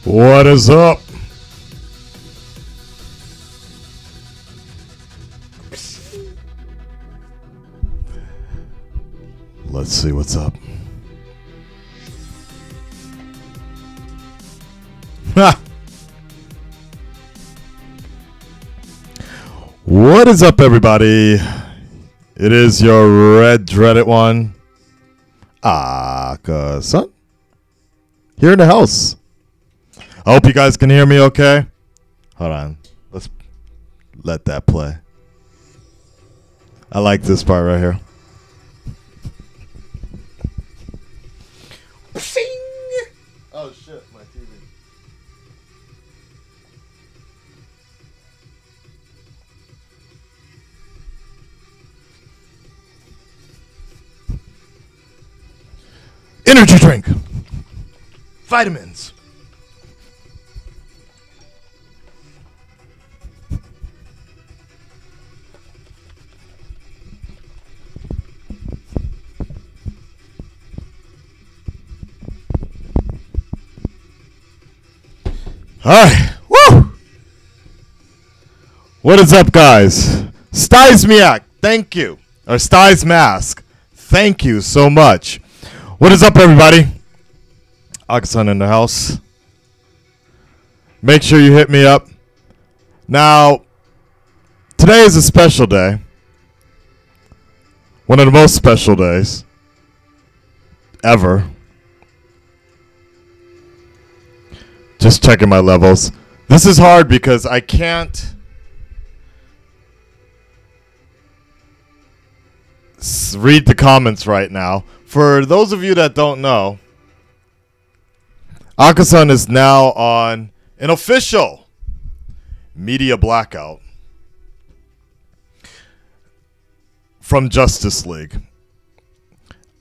What is up? Let's see what's up. Ha! What is up, everybody? It is your red dreaded one, Akasan, here in the house. I hope you guys can hear me okay. Hold on. Let's let that play. I like this part right here. Oh shit, my TV. Energy drink. Vitamins. Alright, woo! What is up, guys? Stizmiak, thank you. Or Stiz Mask, thank you so much. What is up, everybody? Akasan in the house. Make sure you hit me up. Now, today is a special day. One of the most special days ever. Just checking my levels. This is hard because I can't read the comments right now. For those of you that don't know, Akasan is now on an official media blackout from Justice League.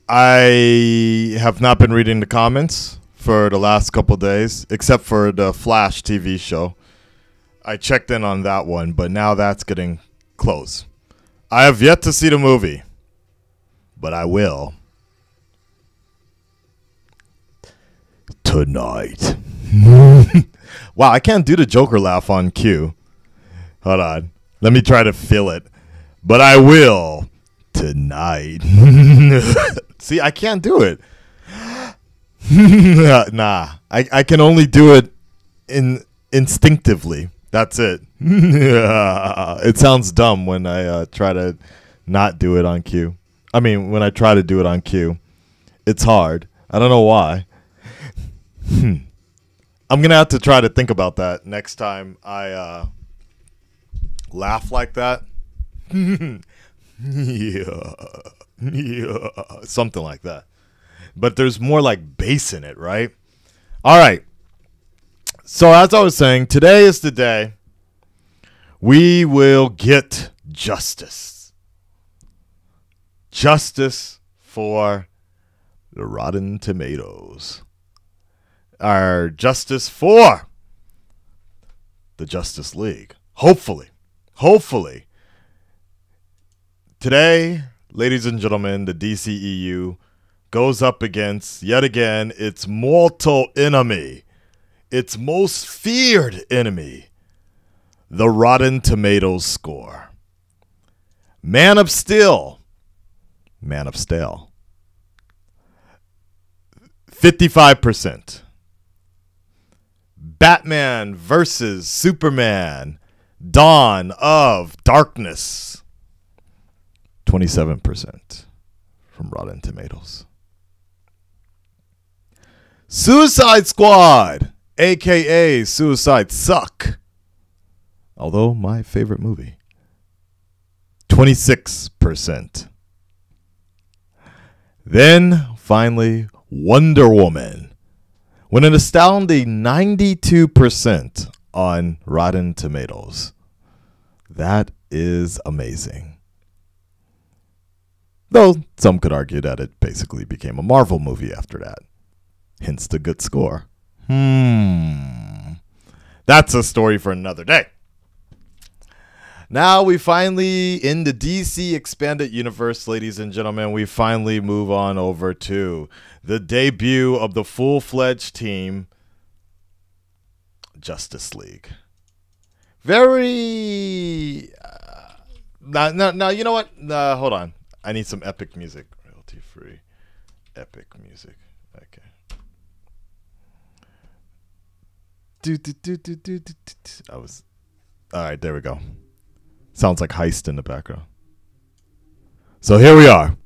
I have not been reading the comments for the last couple days, except for the Flash TV show. I checked in on that one, but now that's getting close. I have yet to see the movie, but I will tonight. Wow, I can't do the Joker laugh on cue. Hold on. Let me try to feel it. But I will tonight. See, I can't do it. Nah, I can only do it instinctively. That's it. It sounds dumb when I try to not do it on cue. I mean, when I try to do it on cue, it's hard. I don't know why. I'm gonna have to try to think about that next time I laugh like that. Yeah, something like that. But there's more like bass in it, right? All right. So as I was saying, today is the day we will get justice. Justice for the Rotten Tomatoes. Our justice for the Justice League. Hopefully. Hopefully. Today, ladies and gentlemen, the DCEU goes up against, yet again, its mortal enemy, its most feared enemy, the Rotten Tomatoes score. Man of Steel, 55%. Batman versus Superman, Dawn of Darkness, 27% from Rotten Tomatoes. Suicide Squad, a.k.a. Suicide Suck, although my favorite movie, 26%. Then, finally, Wonder Woman, with an astounding 92% on Rotten Tomatoes. That is amazing. Though some could argue that it basically became a Marvel movie after that. Hence the good score. That's a story for another day. Now we finally, in the DC Expanded Universe, ladies and gentlemen, we finally move on over to the debut of the full-fledged team Justice League. Very. No, you know what? Hold on. I need some epic music. Royalty free. Epic music. Okay. Alright, there we go. Sounds like Heist in the background. So here we are.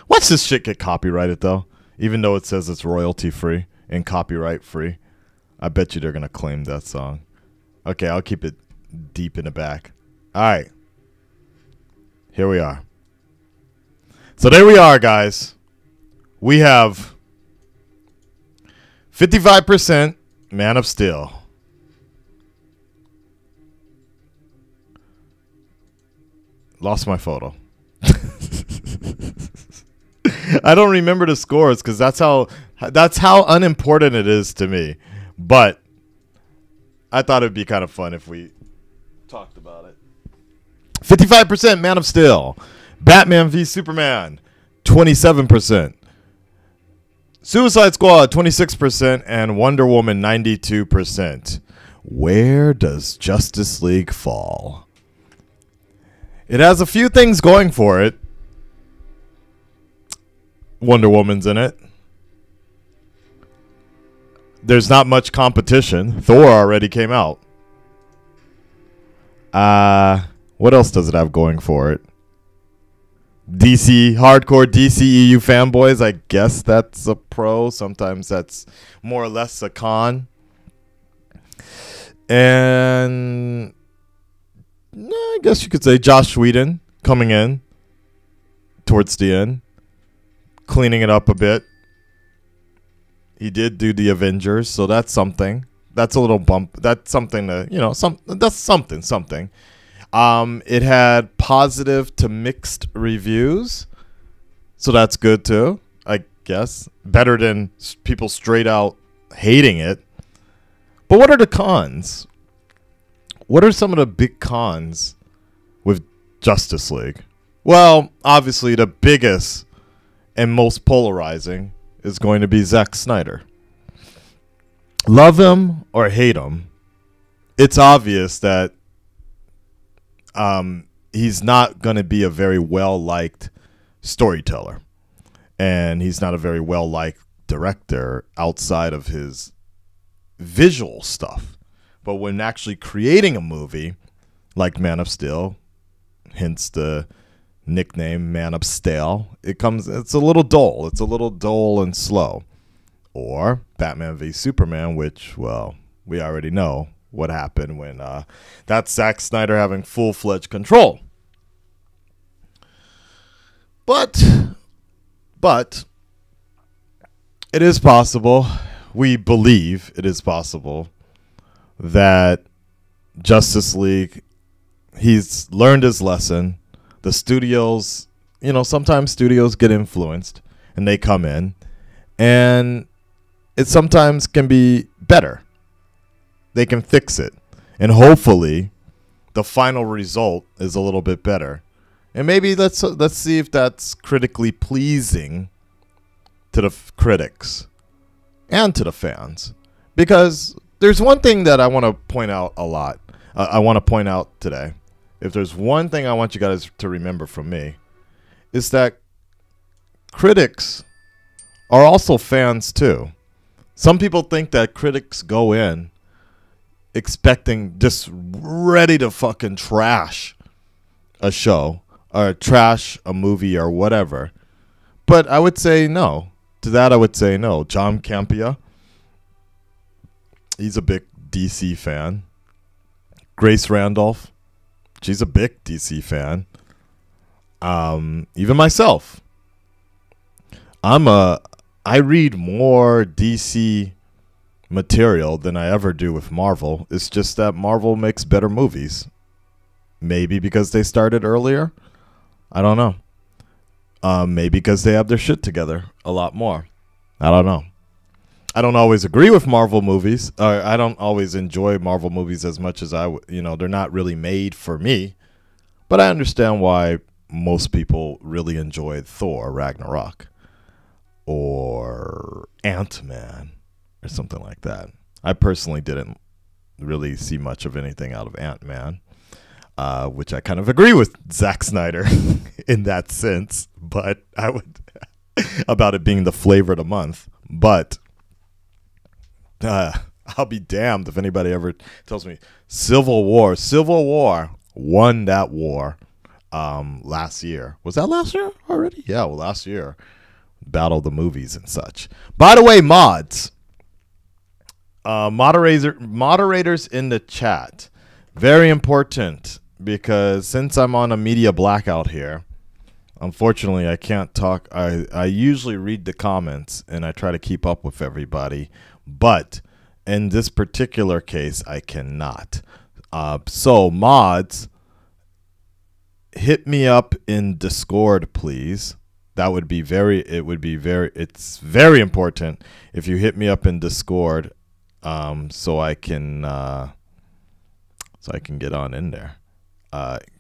Watch this shit get copyrighted though. Even though it says it's royalty free and copyright free. I bet you they're going to claim that song. Okay, I'll keep it deep in the back. Alright. Here we are. So there we are, guys. We have 55% Man of Steel. Lost my photo. I don't remember the scores because that's how unimportant it is to me. But I thought it'd be kind of fun if we talked about it. 55% Man of Steel. Batman v Superman, 27%. Suicide Squad, 26%. And Wonder Woman, 92%. Where does Justice League fall? It has a few things going for it. Wonder Woman's in it. There's not much competition. Thor already came out. What else does it have going for it? Hardcore DCEU fanboys. I guess that's a pro. Sometimes that's more or less a con. And I guess you could say Joss Whedon coming in towards the end, cleaning it up a bit. He did do the Avengers, so that's something. That's a little bump. That's something to, that's something. It had positive to mixed reviews, so that's good too, I guess. Better than people straight out hating it. But what are the cons? What are some of the big cons with Justice League? Well, obviously the biggest and most polarizing is going to be Zack Snyder. Love him or hate him, it's obvious that he's not going to be a very well-liked storyteller. And he's not a very well-liked director outside of his visual stuff. But when actually creating a movie like Man of Steel, hence the nickname Man of Steel, it's a little dull. It's a little dull and slow. Or Batman v Superman, which, well, we already know what happened when that's Zack Snyder having full-fledged control. But it is possible, we believe it is possible, that Justice League, he's learned his lesson. The studios, sometimes studios get influenced and they come in, and it sometimes can be better. They can fix it, and hopefully the final result is a little bit better. And maybe let's see if that's critically pleasing to the critics and to the fans. Because there's one thing that I want to point out a lot. I want to point out today. If there's one thing I want you guys to remember from me, is that critics are also fans too. Some people think that critics go in expecting, just ready to fucking trash a show or trash a movie or whatever. But I would say no. To that I would say no. John Campea, he's a big DC fan. Grace Randolph, she's a big DC fan. Even myself. I read more DC material than I ever do with Marvel. It's just that Marvel makes better movies. Maybe because they started earlier. I don't know. Maybe because they have their shit together a lot more. I don't know. I don't always agree with Marvel movies. I don't always enjoy Marvel movies as much as they're not really made for me. But I understand why most people really enjoyed Thor Ragnarok or Ant-Man or something like that. I personally didn't really see much of anything out of Ant-Man, which I kind of agree with Zack Snyder in that sense, but I would about it being the flavor of the month. But I'll be damned if anybody ever tells me Civil War won that war last year. Was that last year already? Yeah, well, last year. Battle the movies and such. By the way, mods, moderators in the chat, very important, because since I'm on a media blackout here, unfortunately I can't talk. I usually read the comments and I try to keep up with everybody, but in this particular case I cannot. So mods, hit me up in Discord, please. That would be it's very important if you hit me up in Discord, so I can get on in there,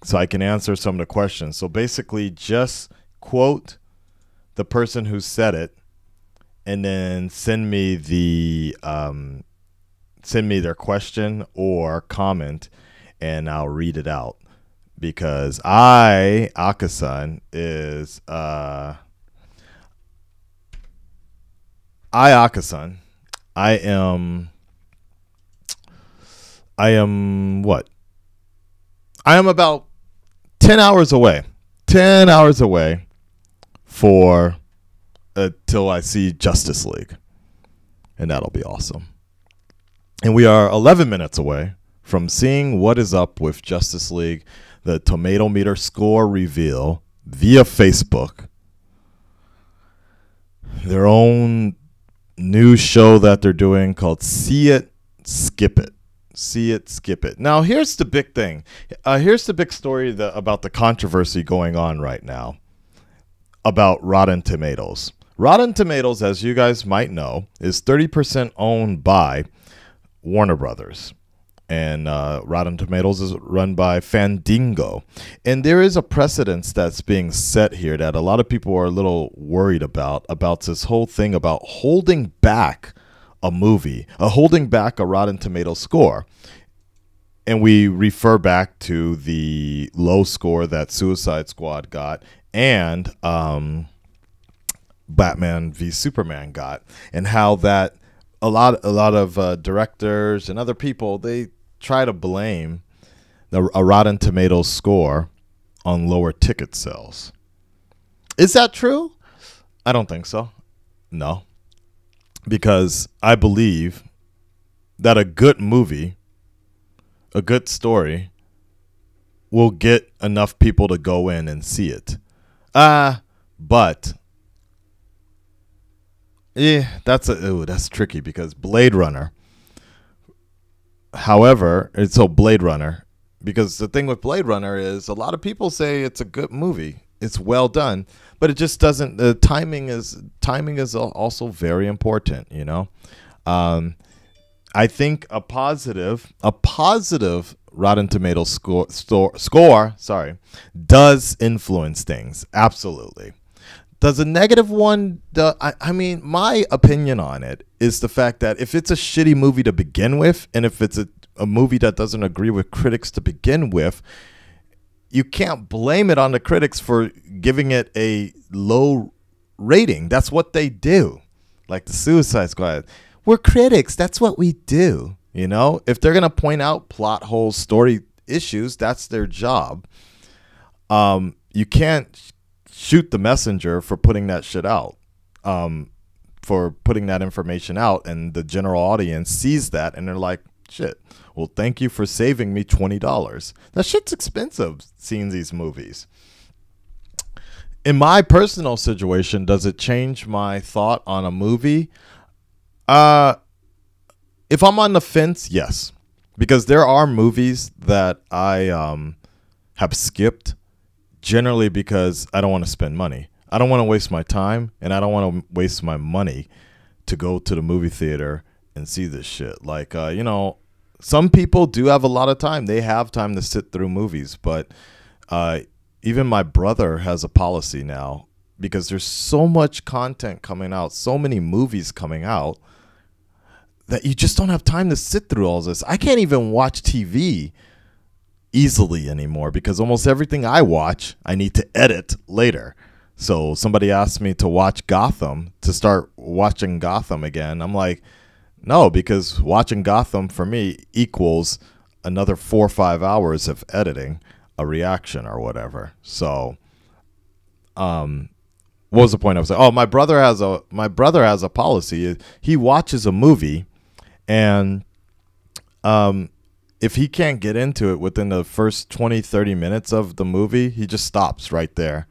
so I can answer some of the questions. So basically, just quote the person who said it, and then send me their question or comment, and I'll read it out. Because Akasan, I am what? I am about 10 hours away. 10 hours away for till I see Justice League. And that'll be awesome. And we are 11 minutes away from seeing what is up with Justice League, the Tomato Meter score reveal via Facebook, their own new show that they're doing called See It, Skip It. See It, Skip It. Now, here's the big thing. Here's the big story about the controversy going on right now about Rotten Tomatoes. Rotten Tomatoes, as you guys might know, is 30% owned by Warner Brothers. And Rotten Tomatoes is run by Fandango. And there is a precedence that's being set here that a lot of people are a little worried about this whole thing about holding back a movie, holding back a Rotten Tomatoes score. And we refer back to the low score that Suicide Squad got and Batman v Superman got, and how that a lot of directors and other people, they try to blame a Rotten Tomatoes score on lower ticket sales. Is that true? I don't think so. No. Because I believe that a good movie, a good story, will get enough people to go in and see it. But yeah, that's tricky, because Blade Runner. However, Blade Runner, because the thing with Blade Runner is a lot of people say it's a good movie. It's well done, but it just doesn't. The timing is also very important. You know, I think a positive Rotten Tomatoes score does influence things. Absolutely. Does a negative one? I mean, my opinion on it is the fact that if it's a shitty movie to begin with, and if it's a movie that doesn't agree with critics to begin with, you can't blame it on the critics for giving it a low rating. That's what they do. Like the Suicide Squad. We're critics. That's what we do. You know, if they're going to point out plot holes, story issues, that's their job. You can't shoot the messenger for putting that shit out, for putting that information out, and the general audience sees that and they're like, shit, well, thank you for saving me $20. That shit's expensive, seeing these movies. In my personal situation, does it change my thought on a movie? If I'm on the fence, yes. Because there are movies that I have skipped, generally because I don't want to spend money. I don't want to waste my time, and I don't want to waste my money to go to the movie theater and see this shit. Like, you know, some people do have a lot of time. They have time to sit through movies, but even my brother has a policy now, because there's so much content coming out, so many movies coming out, that you just don't have time to sit through all this. I can't even watch TV easily anymore because almost everything I watch, I need to edit later. So somebody asked me to watch Gotham, to start watching Gotham again. I'm like, no, because watching Gotham for me equals another 4 or 5 hours of editing a reaction or whatever. So, what was the point I was saying? Oh, my brother has a policy. He watches a movie, and if he can't get into it within the first 20, 30 minutes of the movie, he just stops right there.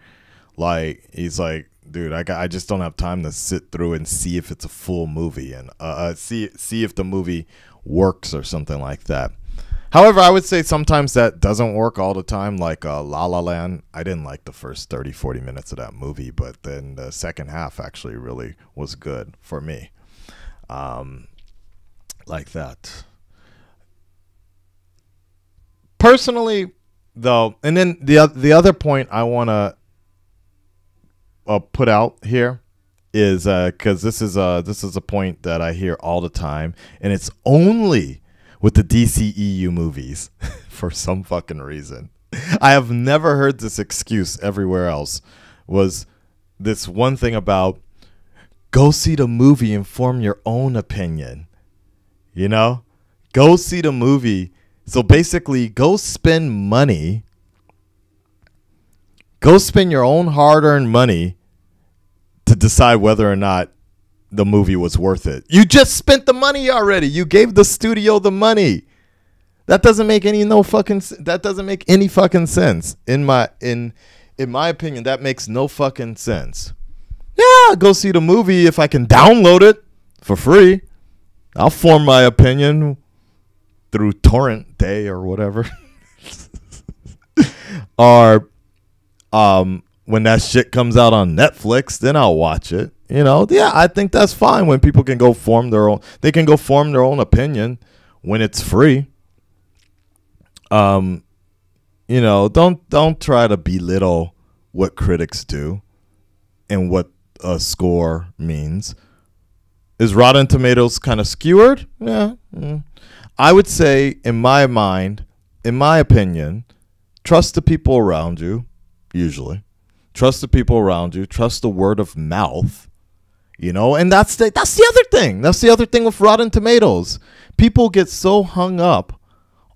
Like, he's like, dude, I just don't have time to sit through and see if it's a full movie and see if the movie works or something like that. However, I would say sometimes that doesn't work all the time, like La La Land. I didn't like the first 30, 40 minutes of that movie, but then the second half actually really was good for me. Like that. Personally, though, and then the other point I want to put out here is because this is a point that I hear all the time, and it's only with the DCEU movies for some fucking reason. I have never heard this excuse everywhere else. Was this one thing about go see the movie and form your own opinion? You know, go see the movie. So basically, go spend money. Go spend your own hard-earned money to decide whether or not the movie was worth it. You just spent the money already. You gave the studio the money. That doesn't make any fucking sense. In my opinion, that makes no fucking sense. Yeah, go see the movie if I can download it for free. I'll form my opinion through Torrent Day or whatever. Or when that shit comes out on Netflix, then I'll watch it. You know, yeah, I think that's fine when people can go form their own. They can go form their own opinion when it's free. You know, don't try to belittle what critics do and what a score means. Is Rotten Tomatoes kind of skewered? Yeah. I would say, in my mind, in my opinion, trust the people around you, usually. Trust the people around you. Trust the word of mouth. You know, and that's the other thing. That's the other thing with Rotten Tomatoes. People get so hung up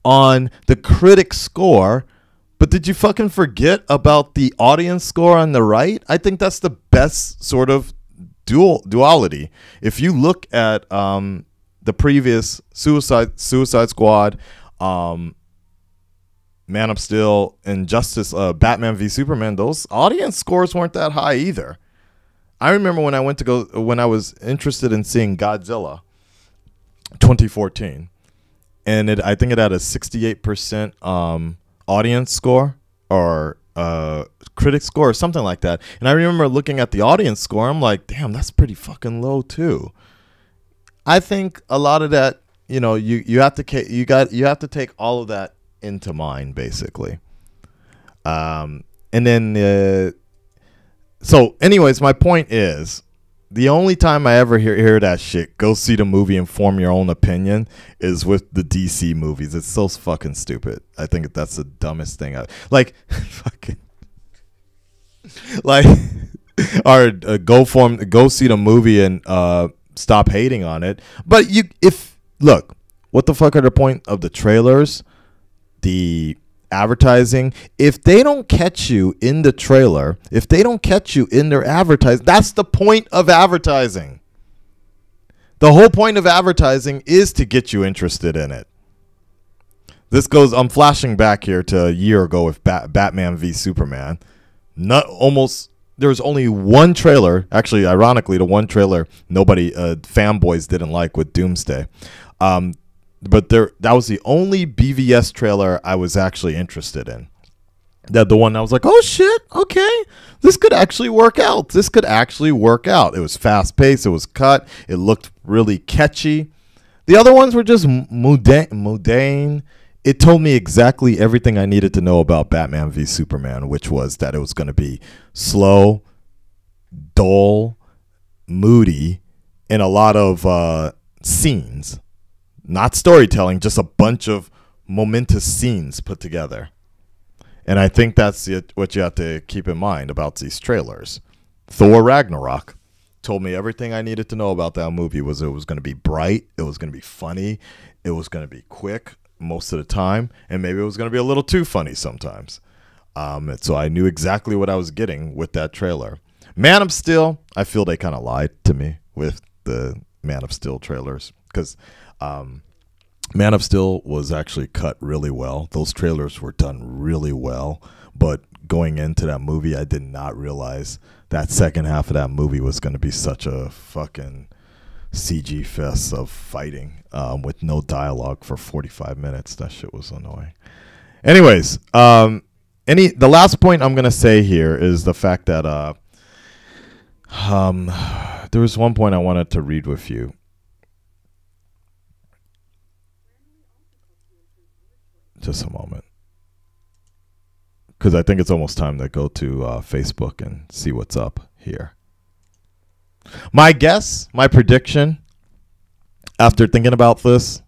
on the critic score, but did you fucking forget about the audience score on the right? I think that's the best sort of duality. If you look at the previous Suicide Squad, Man of Steel, and Batman v Superman, those audience scores weren't that high either. I remember when I was interested in seeing Godzilla 2014, and I think it had a 68% audience score or critic score or something like that. And I remember looking at the audience score, I'm like, damn, that's pretty fucking low too. I think a lot of that, you know, you have to take all of that into mind, basically. And then so anyways, my point is, the only time I ever hear that shit, go see the movie and form your own opinion, is with the DC movies. It's so fucking stupid. I think that's the dumbest thing. Fucking like, or go see the movie and stop hating on it. But look, what the fuck are the point of the trailers, the advertising? If they don't catch you in the trailer, if they don't catch you in their advertising, that's the point of advertising. The whole point of advertising is to get you interested in it. I'm flashing back here to a year ago with Batman v Superman. There was only one trailer, actually, ironically, the one trailer nobody, fanboys didn't like, with Doomsday. But that was the only BVS trailer I was actually interested in. The one I was like, oh shit, okay, this could actually work out. It was fast paced. It was cut. It looked really catchy. The other ones were just mundane. It told me exactly everything I needed to know about Batman v Superman, which was that it was going to be slow, dull, moody, and a lot of scenes, not storytelling, just a bunch of momentous scenes put together. And I think that's what you have to keep in mind about these trailers. Thor Ragnarok told me everything I needed to know about that movie. Was it was going to be bright, it was going to be funny, it was going to be quick most of the time, and maybe it was going to be a little too funny sometimes. So I knew exactly what I was getting with that trailer. Man of Steel, I feel they kind of lied to me with the Man of Steel trailers, because Man of Steel was actually cut really well. Those trailers were done really well. But going into that movie, I did not realize that second half of that movie was going to be such a fucking CG fest of fighting with no dialogue for 45 minutes. That shit was annoying. Anyways, the last point I'm going to say here is the fact that there was one point I wanted to read with you. Just a moment. Because I think it's almost time to go to Facebook and see what's up here. My guess, my prediction, after thinking about this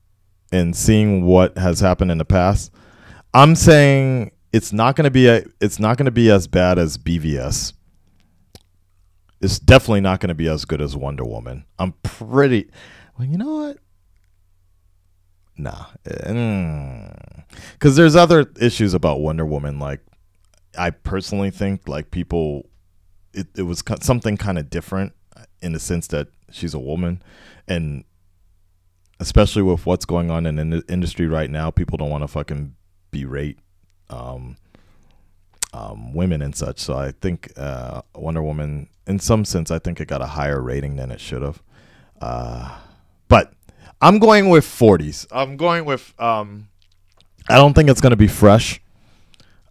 and seeing what has happened in the past, I'm saying it's not going to be as bad as BVS. It's definitely not going to be as good as Wonder Woman. I'm pretty. Well, you know what? Nah. Because there's other issues about Wonder Woman. Like, I personally think, like, people, it was something kind of different in the sense that she's a woman. And especially with what's going on in the industry right now, people don't want to fucking berate women and such. So I think Wonder Woman, in some sense, I think it got a higher rating than it should have. But I'm going with 40s. I'm going with, I don't think it's going to be fresh.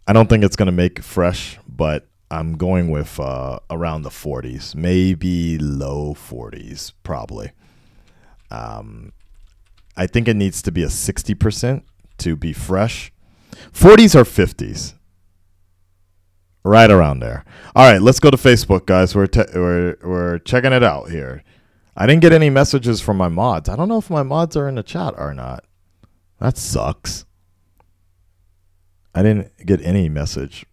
I don't think it's going to make it fresh, but I'm going with around the 40s, maybe low 40s, probably. I think it needs to be a 60% to be fresh. 40s or 50s. Right around there. All right, let's go to Facebook, guys. We're checking it out here. I didn't get any messages from my mods. I don't know if my mods are in the chat or not. That sucks. I didn't get any message.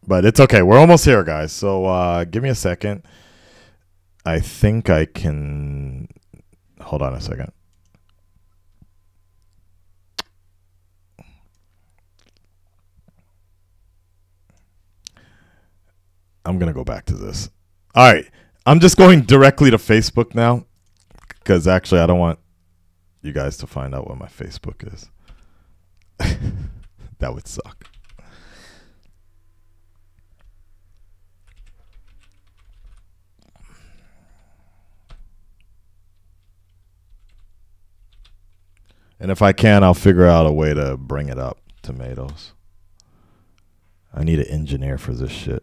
But it's okay. We're almost here, guys. So give me a second. I think I can... Hold on a second. I'm going to go back to this. All right. I'm just going directly to Facebook now, because actually I don't want you guys to find out what my Facebook is. That would suck. And if I can, I'll figure out a way to bring it up. Tomatoes. I need an engineer for this shit.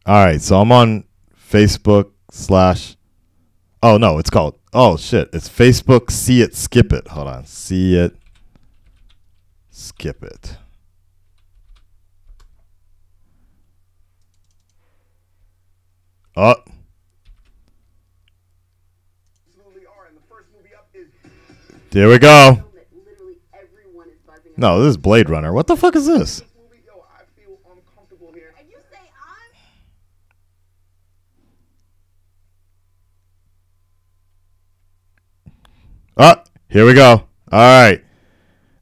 All right, so I'm on Facebook / oh, no, it's called... Oh, shit. It's Facebook See It, Skip It. Hold on. See It, Skip It. Oh. There we go. No, this is Blade Runner. What the fuck is this? Oh, here we go. All right.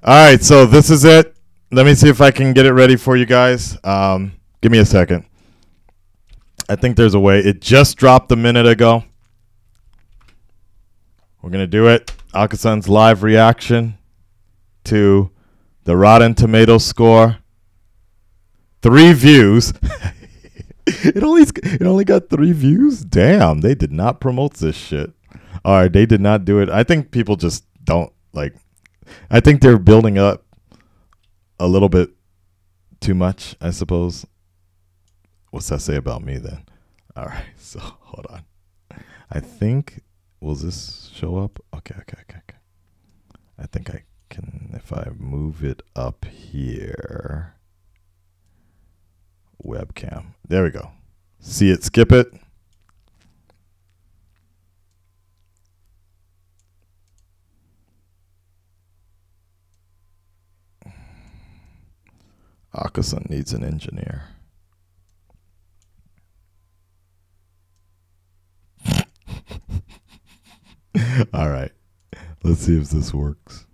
All right, so this is it. Let me see if I can get it ready for you guys. Give me a second. I think there's a way. It just dropped a minute ago. We're going to do it. Akasan's live reaction to the Rotten Tomatoes score. 3 views. It only got 3 views? Damn, they did not promote this shit. All right, they did not do it. I think people just don't like. I think they're building up a little bit too much, I suppose. What's that say about me then? All right, so hold on. I think, will this show up? Okay. I think I can, if I move it up here. Webcam. There we go. See it, skip it. Akasan needs an engineer. All right. Let's see if this works.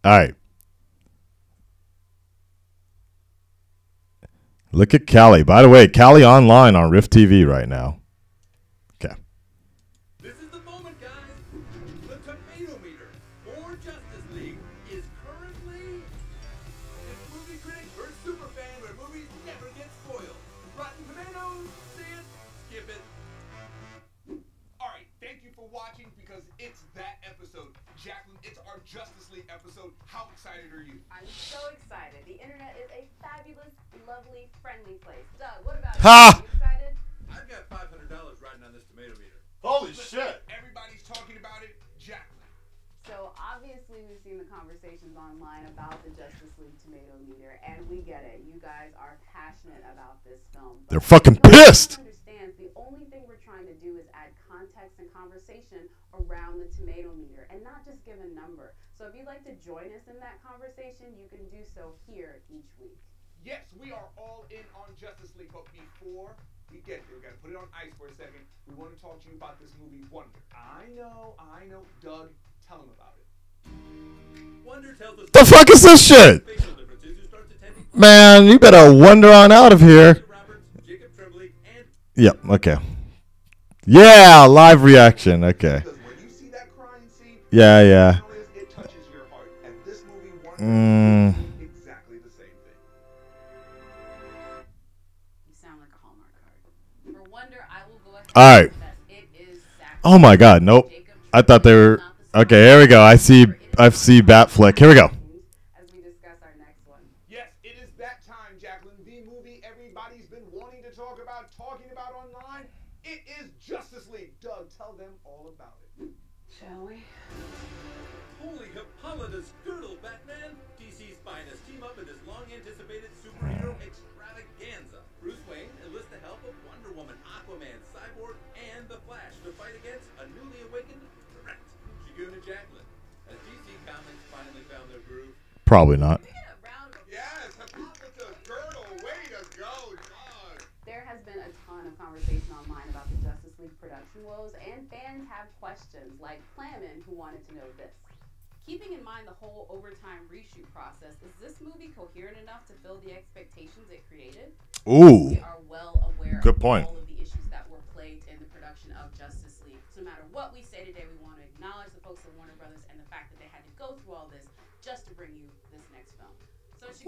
All right. Look at Callie. By the way, Callie online on Rift TV right now. Okay. This is the moment, guys. The tomato meter for Justice League is currently... It's movie critic versus super fan where movies never get spoiled. Rotten Tomatoes, see it, skip it. Alright, thank you for watching because it's that episode. Jacqueline, it's our Justice League episode. How excited are you? I'm so excited. The internet is a fabulous, lovely, friendly place. Doug, what about you? Ha! Are you excited? I've got $500 riding on this tomato meter. Holy Listen, shit. everybody's talking about it. Jacqueline. So obviously we've seen the conversations online about the Justice League tomato meter, and we get it. You guys are passionate about this film. They're fucking pissed. Understands the only thing we're trying to do is add context and conversation around the tomato meter, and not just give a number. So if you'd like to join us in that conversation, you can do so here each week. Yes, we are all in on Justice League, but before we get there, we gotta put it on ice for a second. We want to talk to you about this movie, Wonder. I know. Doug, tell him about it. Wonder tells us The fuck is this shit? facial differences who starts attending Man, you better wander on out of here. Roberts, Jacob Tremblay, and Yep, okay. Yeah, live reaction. Okay. because when you see that crying scene, Yeah. it touches your heart. And this movie, Wonder, Mm. is exactly the same thing. You sound like a Hallmark card. For Wonder, I will go ahead. All right. and confess it is sacrifice. Oh my god, nope. I thought they were... Okay, here we go. I see Batfleck. Here we go. As we discuss our next one. Yes, it is that time, Jacqueline. The movie everybody's been wanting to talk about, talking about online. It is Justice League. Doug, tell them all about it. Shall we? Holy Hippolyta's girdle, Batman! DC's finest team up in this long-anticipated superhero extravaganza. Bruce Wayne enlists the help of Wonder Woman, Aquaman, Cyborg, and The Flash to fight against a newly awakened threat. Shagun and Jacqueline. Has DC Comics finally found their groove? Probably not. We get a round of Yes, Hippolyta's girdle. Way to go, Doug! There has been a ton of conversation online about the Justice League production woes, and fans have questions, like Clammin, who wanted to know this. Keeping in mind the whole overtime reshoot process, is this movie coherent enough to fill the expectations it created? Ooh. We are well aware Good of point. all of the issues that were plagued in the production of Justice League. So no matter what we say today, we want to acknowledge the folks at Warner Brothers and the fact that they had to go through all this just to bring you this next film.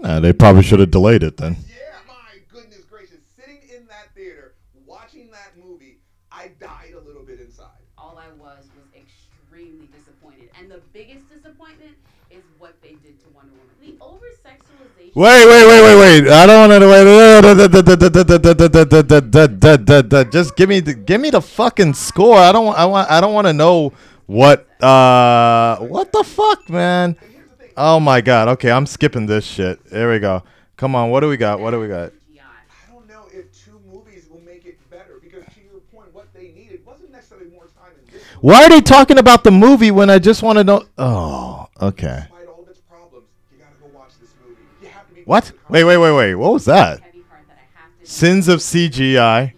So They probably should have delayed it then. Yeah, my goodness gracious. Sitting in that theater, watching that movie, I died a little bit inside. all I was extremely disappointed. And the biggest disappointment is what they did to Wonder Woman. The over-sexualization... Wait. I don't want to wait. Just give me the fucking score. I don't want to know what the fuck, man. Oh my god. Okay, I'm skipping this shit. There we go. Come on. What do we got? I don't know if two movies will make it better because to your point, what they needed wasn't necessarily more time in this. Why are they talking about the movie when I just want to know? Oh, okay. Despite all of its problems, you gotta go watch this movie. You have to be. What? Wait. What was that? Sins of CGI.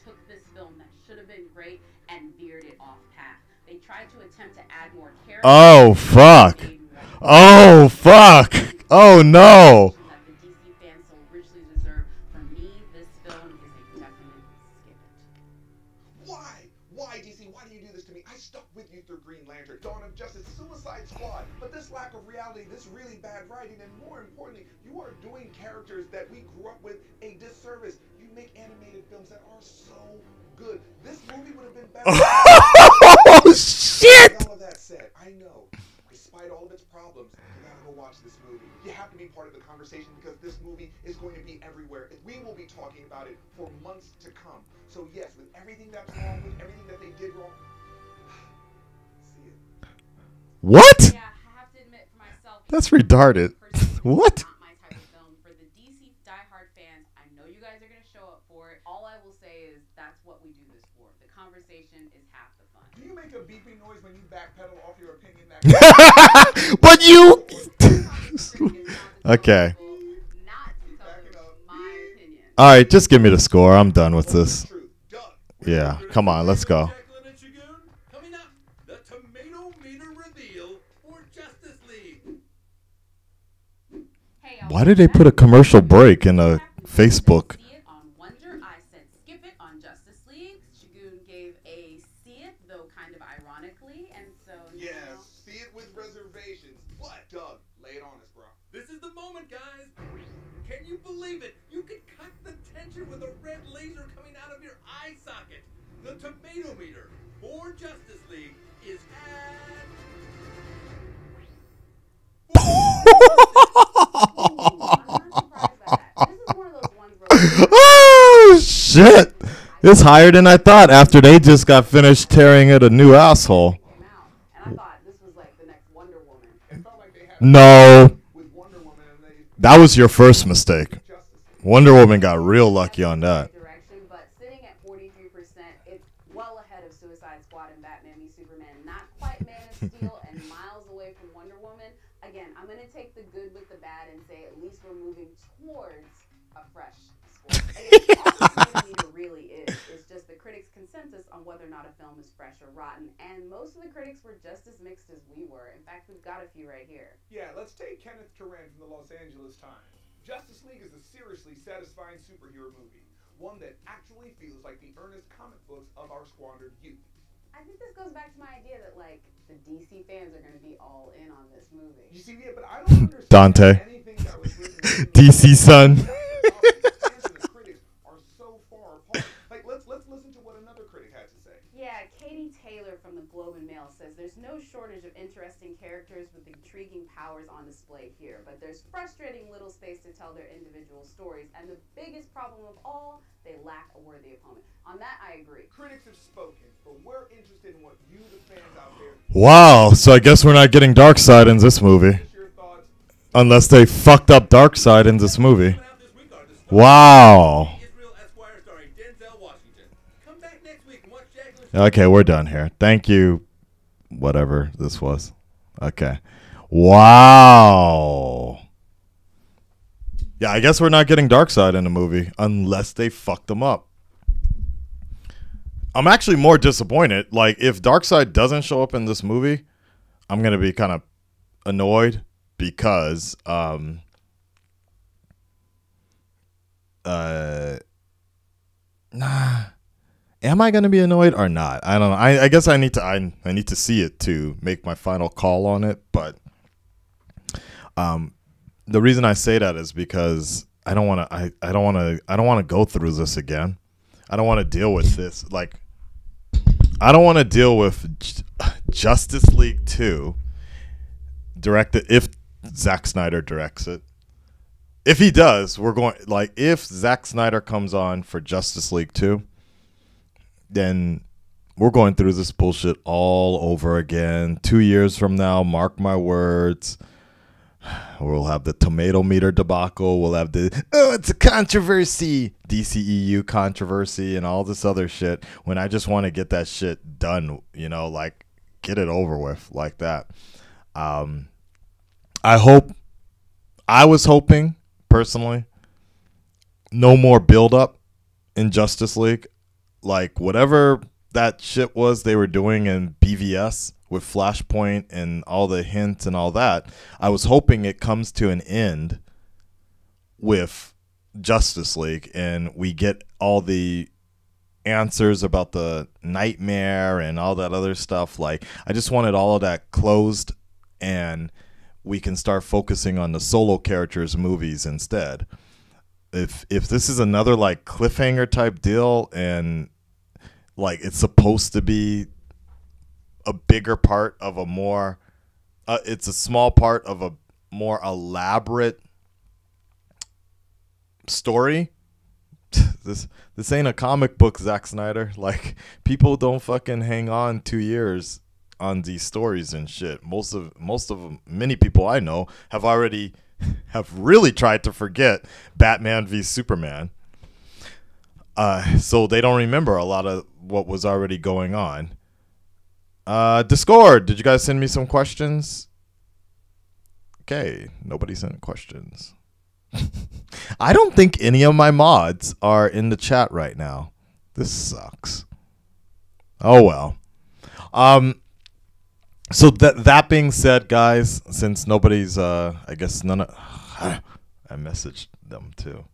took this film that should have been great and veered it off path. They tried to attempt to add more characters. Oh fuck. Oh fuck. Oh no. That the DC fans so richly deserve. For me, this film is a definite skip it. Why, DC? Why do you do this to me? I stuck with you through Green Lantern, Dawn of Justice, Suicide Squad, but this lack of reality, this really bad writing, and more importantly, you are doing characters that we grew up with a disservice. You make animated films that are so good. This movie would have been better. Oh shit. All of that said, I know, despite all of its problems, you gotta go watch this movie. You have to be part of the conversation because this movie is going to be everywhere. We will be talking about it for months to come. So yes, with everything that's wrong, with everything that they did wrong, see it. What? Yeah, I have to admit for myself. That's retarded. What? Not my type of film. For the DC diehard fans, I know you guys are going to show up for it. All I will say is that's that's what we do this for. The conversation is half the fun. Do you make a beeping noise when you backpedal off your opinion? That But you. Okay. Not to cover my opinion. All right, just give me the score. I'm done with this. truth. Doug. Yeah, come on, let's go. Jacqueline and Shagun, coming up, the tomato meter reveal for Justice League. Hey, Why did they put a commercial break in a Facebook? See it on Wonder. I said skip it on Justice League. Shagun gave a see it, though kind of ironically, and so Yes, see it with reservations. But Doug, lay it on us, bro. This is the moment, guys. Can you believe it? You can cut the tension with a red laser coming out of your eye socket. The tomato meter for Justice League is at... Oh shit! It's higher than I thought. After they just got finished tearing at a new asshole. came out, and I thought this was like the next Wonder Woman. It felt like they had No, with Wonder Woman and they that was your first mistake. Justice League. Wonder Woman got real lucky on that. Direction, but sitting at 43%, it's well ahead of Suicide Squad and Batman v Superman. Not quite Man of Steel and miles away from Wonder Woman. Again, I'm gonna take the good with the bad and say at least we're moving towards a fresh score. Again, all the meter really is. It's just the critics' consensus on whether or not a film is fresh or rotten, and most of the critics were just as mixed as we were. In fact, we've got a few right here. Yeah, let's take Kenneth Turan from the Los Angeles Times. Justice League is a seriously satisfying superhero movie. One that actually feels like the earnest comic books of our squandered youth. I think this goes back to my idea that like the DC fans are going to be all in on this movie. You see, yeah, but I don't understand Dante. anything that was written. DC son. The fans and the critics are so far apart. Like, let's listen to what another critic had to say. Yeah, Katie Taylor from the Globe and Mail says there's no shortage of interesting characters with intriguing powers on display here, but there's frustrating little space to tell their individual stories, and the biggest problem of all, they lack a worthy opponent. On that, I agree. Critics have spoken, but we're interested in what you, the fans out there, Wow, so I guess we're not getting Darkseid in this movie. is your thoughts. Unless they fucked up Darkseid in this movie. Coming out this week are the stars Wow. of Israel Esquire starring Denzel Washington. Come back next week and watch Jacqueline. Okay, we're done here. Thank you. Whatever this was. Okay. Wow. Yeah, I guess we're not getting Darkseid in the movie unless they fucked them up. I'm actually more disappointed. Like, if Darkseid doesn't show up in this movie, I'm going to be kind of annoyed because am I going to be annoyed or not? I don't know. I guess I need to see it to make my final call on it, but the reason I say that is because I don't want to go through this again. I don't want to deal with this. Like, I don't want to deal with Justice League 2 directed if Zack Snyder directs it. If he does, we're going, like, if Zack Snyder comes on for Justice League 2, then we're going through this bullshit all over again. 2 years from now, mark my words. We'll have the tomato meter debacle. We'll have the, oh, it's a controversy, DCEU controversy and all this other shit when I just want to get that shit done, you know, like get it over with like that. I was hoping personally, no more build up in Justice League. Like whatever that shit was they were doing in BVS with Flashpoint and all the hints and all that, I was hoping it comes to an end with Justice League and we get all the answers about the nightmare and all that other stuff. Like, I just wanted all of that closed and we can start focusing on the solo characters movies instead. If this is another like cliffhanger type deal and like it's supposed to be a bigger part of a more it's a small part of a more elaborate story, this ain't a comic book, Zack Snyder. Like, people don't fucking hang on 2 years on these stories and shit. Most of them, many people I know have really tried to forget Batman v Superman. So they don't remember a lot of what was already going on. Discord, did you guys send me some questions? Okay, nobody sent questions. I don't think any of my mods are in the chat right now. This sucks. Oh well. So that being said, guys, since nobody's I guess none of I messaged them too.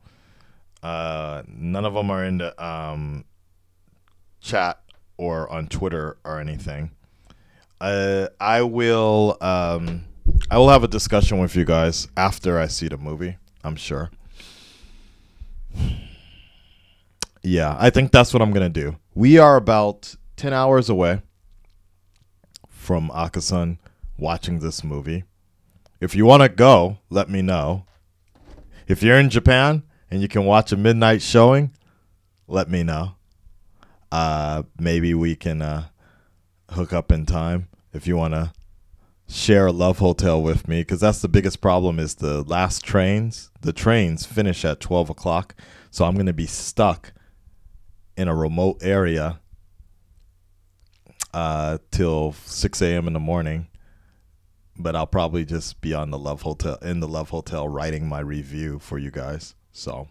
None of them are in the chat or on Twitter or anything. I will have a discussion with you guys after I see the movie, I'm sure. Yeah, I think that's what I'm going to do. We are about 10 hours away from Akasan watching this movie. If you want to go, let me know. If you're in Japan and you can watch a midnight showing, let me know. Maybe we can hook up in time if you want to share a love hotel with me, because that's the biggest problem is the last trains. The trains finish at 12 o'clock, so I'm going to be stuck in a remote area till 6 a.m. in the morning. But I'll probably just be on the love hotel writing my review for you guys. So,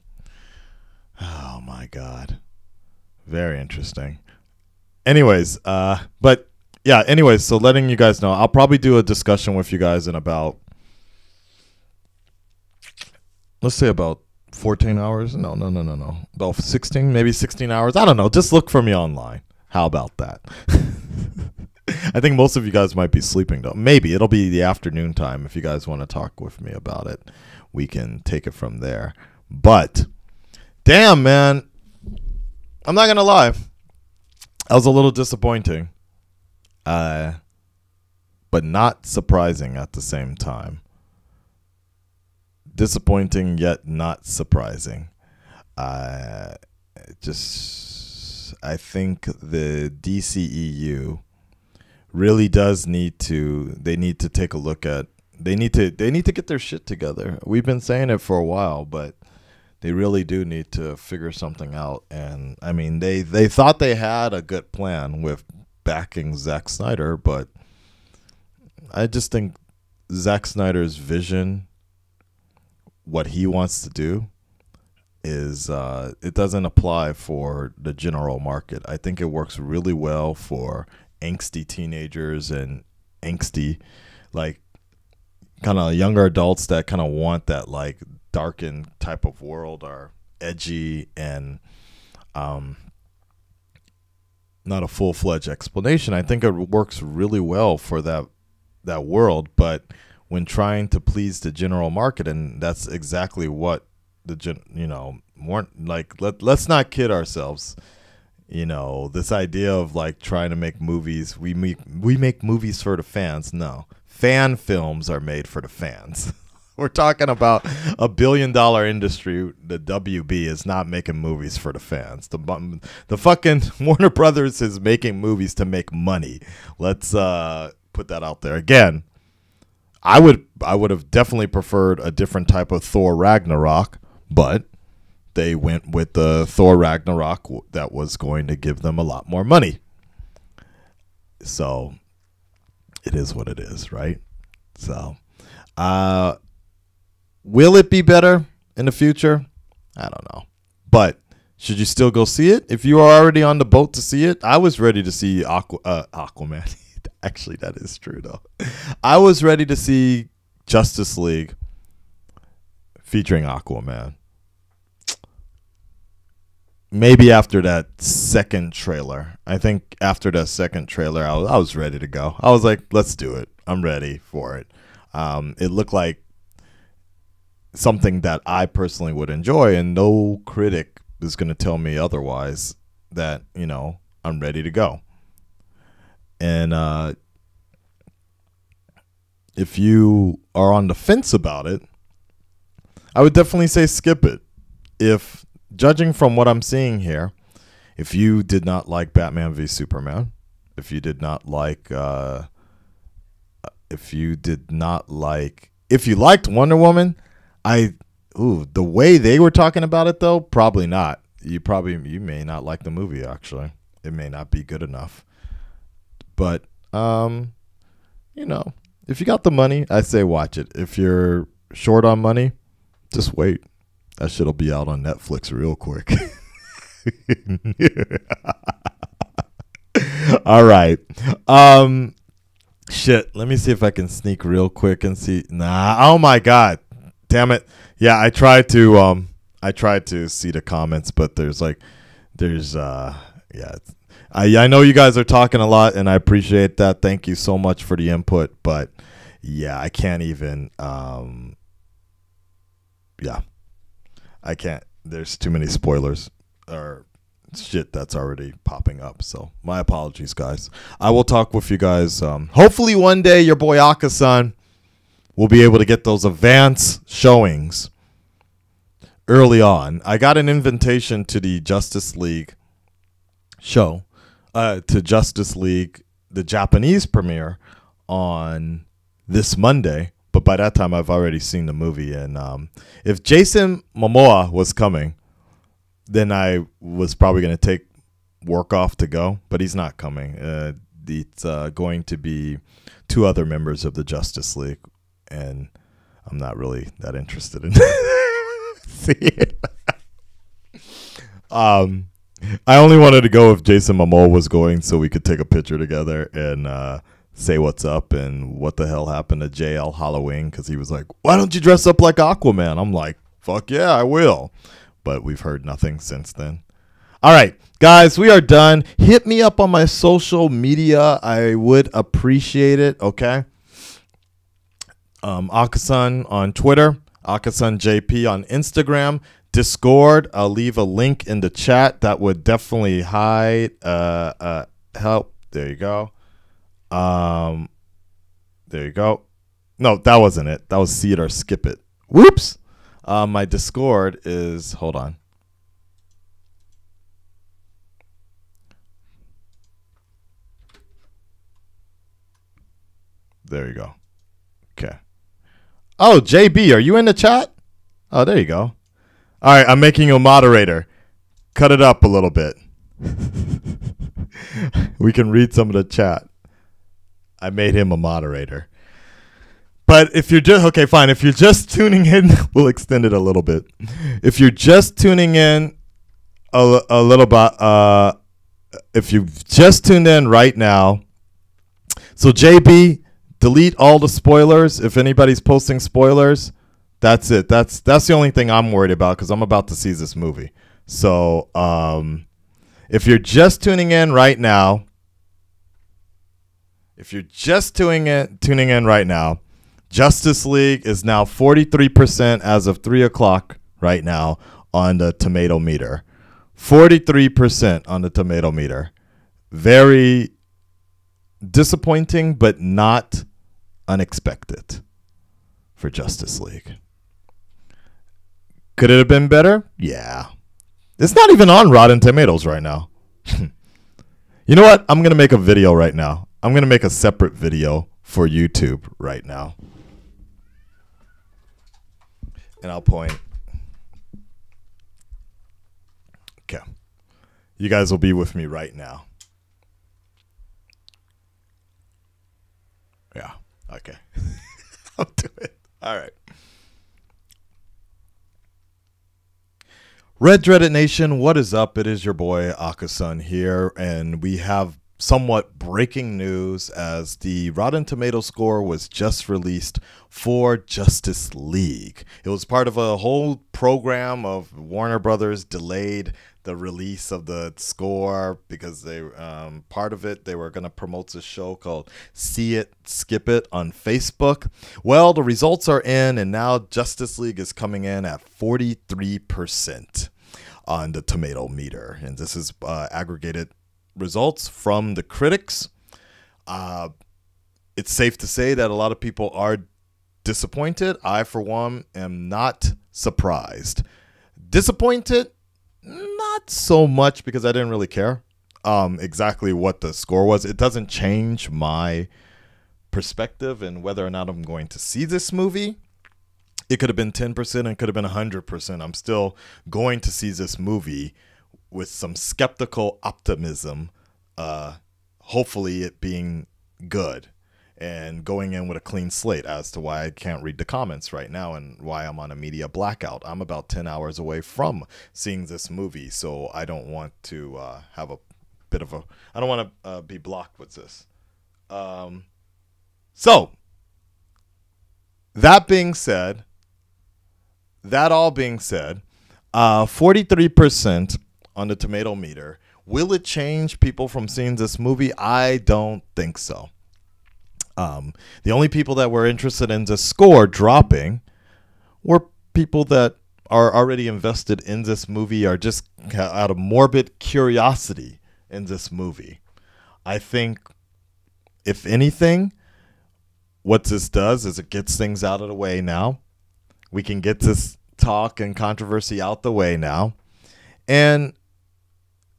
oh my God, very interesting. Anyways, but yeah, anyways, so letting you guys know, I'll probably do a discussion with you guys in about, let's say about 14 hours. No. About 16, maybe 16 hours. I don't know. Just look for me online. How about that? I think most of you guys might be sleeping though. Maybe it'll be the afternoon time. If you guys want to talk with me about it, we can take it from there. But damn, man, I'm not going to lie. That was a little disappointing. But not surprising at the same time. Disappointing yet not surprising. I think the DCEU really does need to take a look at, they need to get their shit together. We've been saying it for a while, but they really do need to figure something out. And I mean, they thought they had a good plan with backing Zack Snyder, but I just think Zack Snyder's vision, what he wants to do, is it doesn't apply for the general market. I think it works really well for angsty teenagers and angsty, like, kind of younger adults that kind of want that, like, darkened type of world, or edgy and not a full-fledged explanation. I think it works really well for that world, but when trying to please the general market, and that's exactly what more like, let's not kid ourselves. This idea of like trying to make movies, we make movies for the fans. No, fan films are made for the fans. We're talking about $1 billion industry. The WB is not making movies for the fans. The fucking Warner Brothers is making movies to make money. Let's put that out there. Again, I would have definitely preferred a different type of Thor Ragnarok, but they went with the Thor Ragnarok that was going to give them a lot more money. So it is what it is, right? So will it be better in the future? I don't know. But should you still go see it? If you are already on the boat to see it, I was ready to see Aquaman. Actually, that is true, though. I was ready to see Justice League featuring Aquaman. Maybe after that second trailer. I think after that second trailer, I was ready to go. I was like, let's do it. I'm ready for it. It looked like something that I personally would enjoy, and no critic is going to tell me otherwise, that, I'm ready to go. And if you are on the fence about it, I would definitely say skip it. If, judging from what I'm seeing here, if you did not like Batman v Superman, if you liked Wonder Woman, the way they were talking about it though, probably not. you may not like the movie. Actually, it may not be good enough. But you know, if you got the money, I say watch it. If you're short on money, just wait. That shit'll be out on Netflix real quick. All right. Shit. Let me see if I can sneak real quick and see. Nah. Oh my God. Damn it. Yeah, I tried to see the comments, but there's yeah. I know you guys are talking a lot, and I appreciate that. Thank you so much for the input, but yeah, I can't even. Yeah, I can't. There's too many spoilers or shit that's already popping up. So my apologies, guys. I will talk with you guys. Hopefully one day your boy Akasan will be able to get those advance showings early on. I got an invitation to the Justice League show, to Justice League, the Japanese premiere on this Monday. But by that time, I've already seen the movie. And if Jason Momoa was coming, then I was probably going to take work off to go. But he's not coming. It's going to be 2 other members of the Justice League. And I'm not really that interested in seeing it. I only wanted to go if Jason Momoa was going so we could take a picture together and say what's up and what the hell happened to JL Halloween, because he was like, why don't you dress up like Aquaman? I'm like, fuck yeah, I will. But we've heard nothing since then. All right, guys, we are done. Hit me up on my social media. I would appreciate it, okay? Akasan on Twitter, Akasan JP on Instagram, Discord. I'll leave a link in the chat that would definitely hide help. There you go. There you go. No, that wasn't it. That was see it or skip it. Whoops. My Discord is, hold on. There you go. Okay. Oh, JB, are you in the chat? Oh, there you go. All right, I'm making you a moderator. Cut it up a little bit. We can read some of the chat. I made him a moderator. But if you're just, okay, fine. If you're just tuning in, we'll extend it a little bit. If you're just tuning in a little bit, if you've just tuned in right now, so JB, delete all the spoilers. If anybody's posting spoilers, that's it. That's the only thing I'm worried about because I'm about to see this movie. So if you're just tuning in right now, right now, Justice League is now 43% as of 3 o'clock right now on the tomato meter. 43% on the tomato meter. Very disappointing, but not unexpected for Justice League. Could it have been better? Yeah. It's not even on Rotten Tomatoes right now. You know what? I'm going to make a video right now. I'm going to make a separate video for YouTube right now. And I'll point. Okay. You guys will be with me right now. Yeah. Okay. I'll do it. All right. Red Dreaded Nation, what is up? It is your boy Akasan here, and we have somewhat breaking news as the Rotten Tomato score was just released for Justice League. It was part of a whole program of Warner Brothers delayed the release of the score because they part of it they were going to promote this show called See It, Skip It on Facebook. Well, the results are in, and now Justice League is coming in at 43% on the tomato meter, and this is aggregated results from the critics. It's safe to say that a lot of people are disappointed. I, for one, am not surprised. Disappointed? Not so much, because I didn't really care exactly what the score was. It doesn't change my perspective and whether or not I'm going to see this movie. It could have been 10% and could have been 100%. I'm still going to see this movie with some skeptical optimism, hopefully it being good and going in with a clean slate as to why I can't read the comments right now and why I'm on a media blackout. I'm about 10 hours away from seeing this movie, so I don't want to have a bit of a... I don't want to be blocked with this. So, that all being said, 43% on the tomato meter. Will it change people from seeing this movie? I don't think so. The only people that were interested in the score dropping were people that are already invested in this movie, or just out of morbid curiosity in this movie. I think, if anything, what this does is it gets things out of the way now. We can get this talk and controversy out the way now. And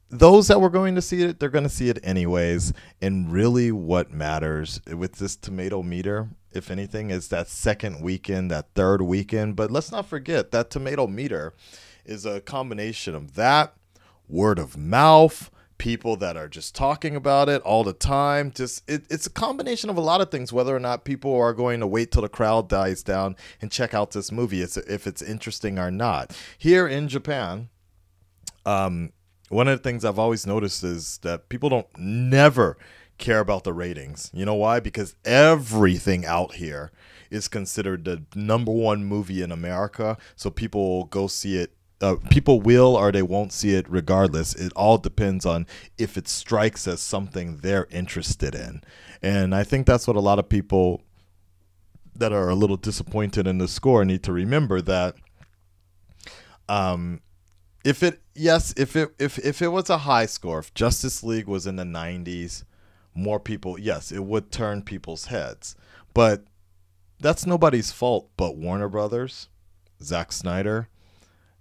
those that were going to see it, they're going to see it anyways. And really what matters with this tomato meter, if anything, is that second weekend, that third weekend. But let's not forget that tomato meter is a combination of that, word of mouth, people that are just talking about it all the time. It's a combination of a lot of things, whether or not people are going to wait till the crowd dies down and check out this movie, if it's interesting or not. Here in Japan, one of the things I've always noticed is that people never care about the ratings. You know why? Because everything out here is considered the #1 movie in America, so people will go see it. People will or they won't see it regardless. It all depends on if it strikes as something they're interested in. And I think that's what a lot of people that are a little disappointed in the score need to remember, that if it was a high score, if Justice League was in the 90s, more people, yes, it would turn people's heads. But that's nobody's fault but Warner Brothers, Zack Snyder,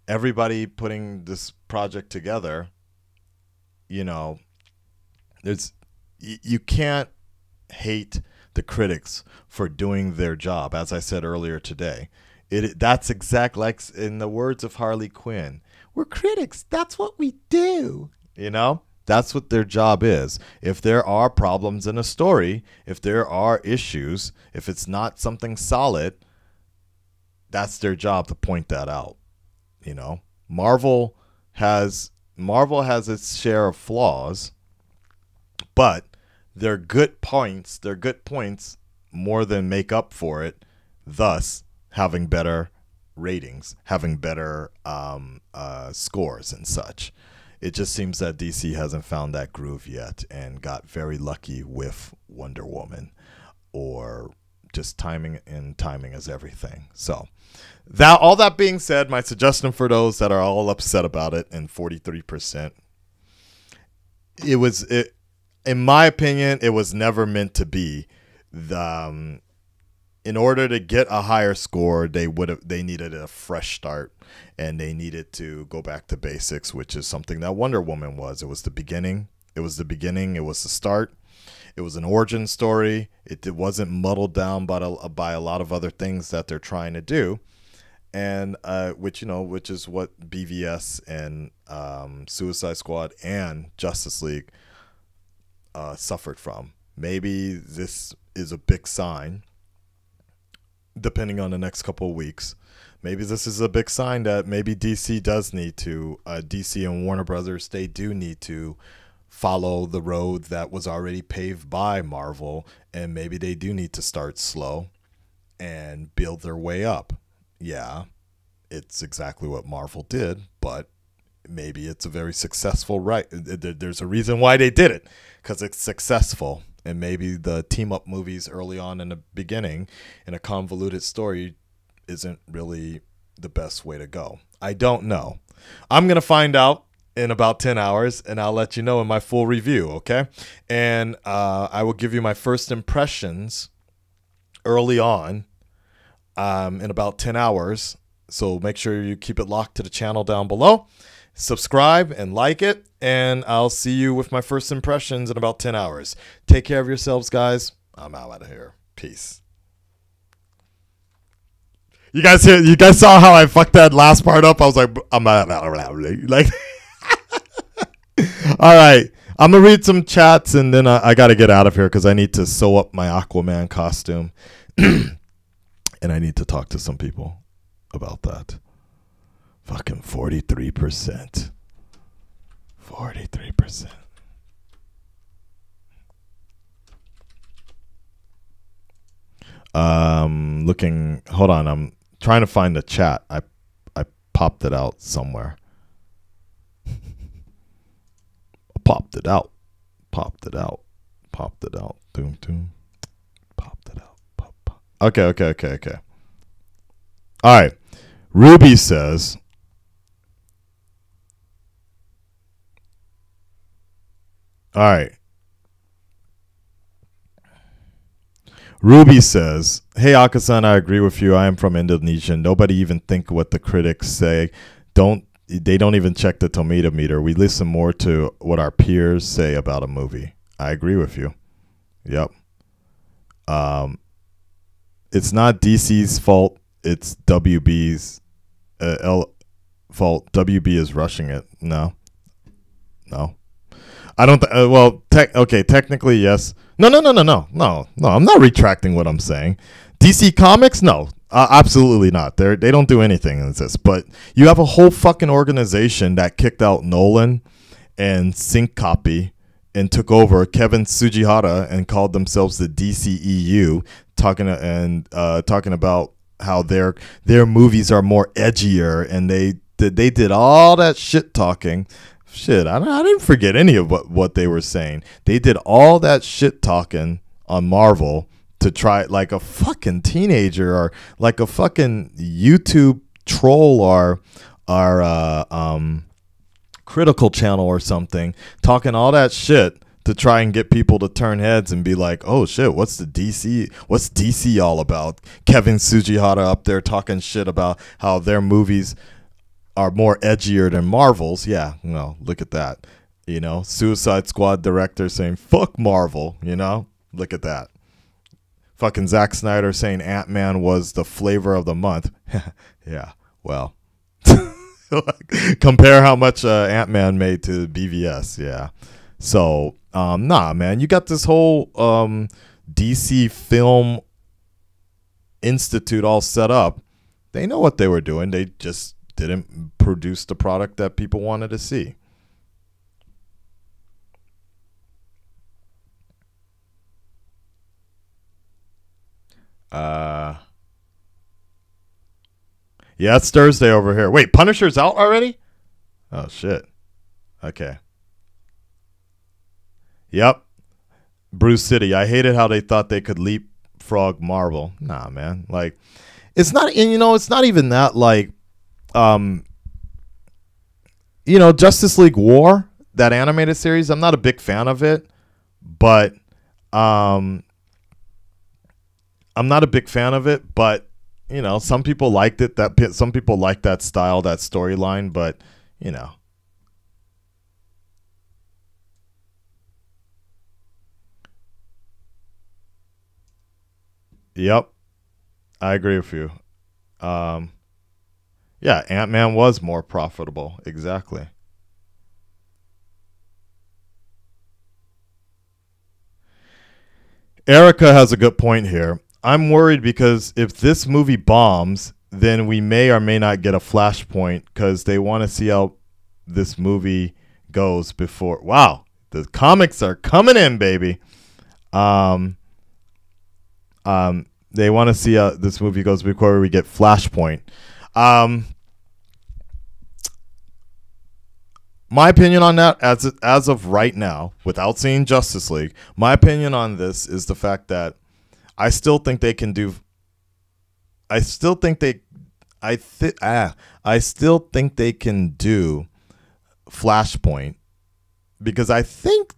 everybody putting this project together. You know, you can't hate the critics for doing their job. As I said earlier today, that's exact, like in the words of Harley Quinn, we're critics. That's what we do. You know, that's what their job is. If there are problems in a story, if there are issues, if it's not something solid, that's their job to point that out. You know, Marvel has its share of flaws, but they're good points. They're good points more than make up for it, thus having better ratings, having better scores and such. It just seems that DC hasn't found that groove yet and got very lucky with Wonder Woman, or just timing, and timing is everything. So all that being said, my suggestion for those that are all upset about it, and 43%, in my opinion, it was never meant to be. In order to get a higher score, they needed a fresh start, and they needed to go back to basics, which is something that Wonder Woman was. It was the beginning. It was the start. It was an origin story. It wasn't muddled down by a lot of other things that they're trying to do, and which is what BVS and Suicide Squad and Justice League suffered from. Maybe this is a big sign, depending on the next couple of weeks. Maybe this is a big sign that maybe DC does need to, DC and Warner Brothers, they do need to follow the road that was already paved by Marvel, and maybe they do need to start slow and build their way up. Yeah, it's exactly what Marvel did, but maybe it's a very successful, right? There's a reason why they did it, because it's successful. And maybe the team-up movies early on in the beginning in a convoluted story isn't really the best way to go. I don't know. I'm going to find out in about 10 hours, and I'll let you know in my full review, okay? And I will give you my first impressions early on in about 10 hours. So make sure you keep it locked to the channel down below. Subscribe and like it, and I'll see you with my first impressions in about 10 hours. Take care of yourselves, guys. I'm out of here. Peace. You guys saw how I fucked that last part up? I was like, I'm out. Like All right. I'm going to read some chats and then I got to get out of here because I need to sew up my Aquaman costume. And I need to talk to some people about that. Fucking 43%. 43%. Looking, hold on. I'm trying to find the chat. I popped it out somewhere. Popped it out. Doom, doom. Popped it out. Pop. Okay. All right. Ruby says, all right. Ruby says, hey, Akasan, I agree with you. I am from Indonesia. Nobody even think what the critics say. They don't even check the tomato meter. We listen more to what our peers say about a movie. I agree with you. Yep. It's not DC's fault. It's WB's fault. WB is rushing it. No. I don't. Technically, yes. No. I'm not retracting what I'm saying. DC Comics, no. Absolutely not. They don't do anything in this. But you have a whole fucking organization that kicked out Nolan and Syncopy and took over Kevin Sugihara and called themselves the DCEU, talking about how their movies are more edgier, and they did all that shit talking. Shit, I didn't forget any of what they were saying. They did all that shit talking on Marvel to try, like a fucking teenager or like a fucking YouTube troll or Critical Channel or something, talking all that shit to try and get people to turn heads and be like, oh shit, what's DC all about? Kevin Sugihara up there talking shit about how their movies are more edgier than Marvel's. Yeah, well, look at that. You know, Suicide Squad director saying, fuck Marvel, you know? Look at that. Fucking Zack Snyder saying Ant-Man was the flavor of the month. Yeah, well. Compare how much Ant-Man made to BVS, yeah. So, nah, man, you got this whole DC Film Institute all set up. They know what they were doing. They just didn't produce the product that people wanted to see. Yeah, it's Thursday over here. Wait, Punisher's out already? Oh, shit. Okay. Yep. Bruce City. I hated how they thought they could leapfrog Marvel. Nah, man. Like, it's not, and you know, it's not even that, like, you know, Justice League War, that animated series, I'm not a big fan of it, but, I'm not a big fan of it, but, you know, some people liked it. Some people like that style, that storyline, but, you know. Yep. I agree with you. Yeah, Ant-Man was more profitable. Exactly. Erica has a good point here. I'm worried because if this movie bombs, then we may or may not get a Flashpoint because they want to see how this movie goes before. Wow, the comics are coming in, baby. They want to see how this movie goes before we get Flashpoint. My opinion on that, as of right now, without seeing Justice League, my opinion on this is the fact that I still think they can do. I still think they can do Flashpoint because I think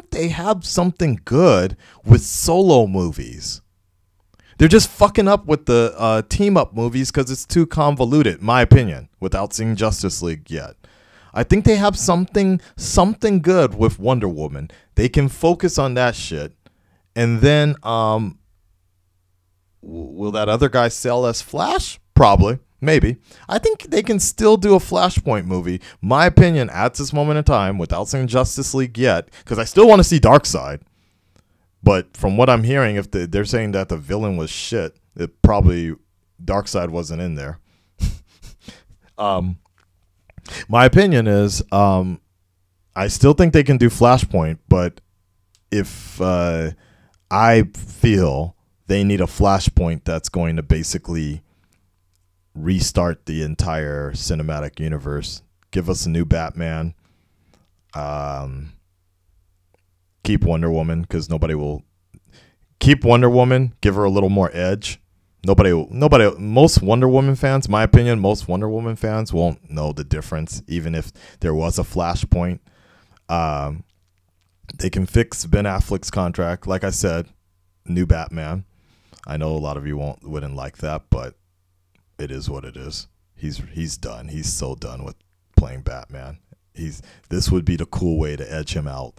they have something good with solo movies. They're just fucking up with the team up movies because it's too convoluted, my opinion, without seeing Justice League yet. I think they have something good with Wonder Woman. They can focus on that shit. And then will that other guy sell as Flash? Probably. Maybe. I think they can still do a Flashpoint movie. My opinion, at this moment in time, without seeing Justice League yet, because I still want to see Darkseid. But from what I'm hearing, if they're saying that the villain was shit, it probably Darkseid wasn't in there. My opinion is, I still think they can do Flashpoint, but if I feel they need a Flashpoint that's going to basically restart the entire cinematic universe, give us a new Batman, keep Wonder Woman, because nobody will keep Wonder Woman, give her a little more edge. Most Wonder Woman fans, my opinion, most Wonder Woman fans won't know the difference, even if there was a Flashpoint. They can fix Ben Affleck's contract. Like I said, new Batman. I know a lot of you wouldn't like that, but it is what it is. He's done. He's so done with playing Batman. This would be the cool way to edge him out.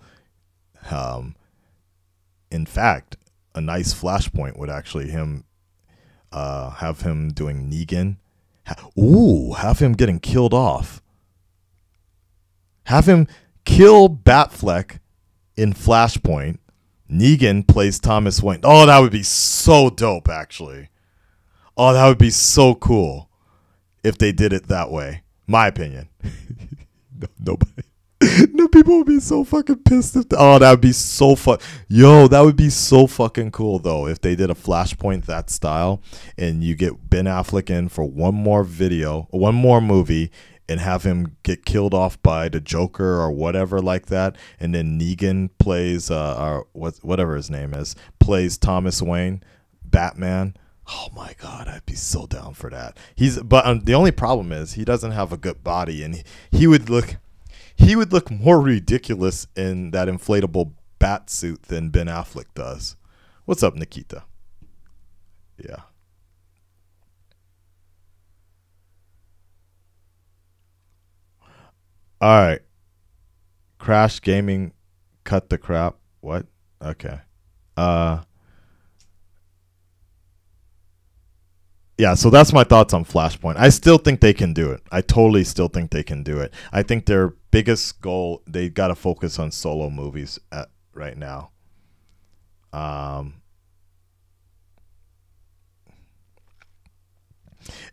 In fact, a nice Flashpoint would actually have him doing Negan. Have him getting killed off. Have him kill Batfleck in Flashpoint. Negan plays Thomas Wayne. Oh, that would be so dope, actually. Oh, that would be so cool if they did it that way. My opinion. No, people would be so fucking pissed. That would be so fun. Yo, that would be so fucking cool, though, if they did a Flashpoint that style and you get Ben Affleck in for one more movie, and have him get killed off by the Joker or whatever like that, and then Negan plays whatever his name is, plays Thomas Wayne, Batman. Oh my God, I'd be so down for that. But the only problem is he doesn't have a good body, and he would look more ridiculous in that inflatable bat suit than Ben Affleck does. What's up, Nikita? Yeah. All right. Crash Gaming, cut the crap. What? Okay. Yeah, so that's my thoughts on Flashpoint. I still think they can do it. I totally still think they can do it. I think their biggest goal, they got to focus on solo movies right now.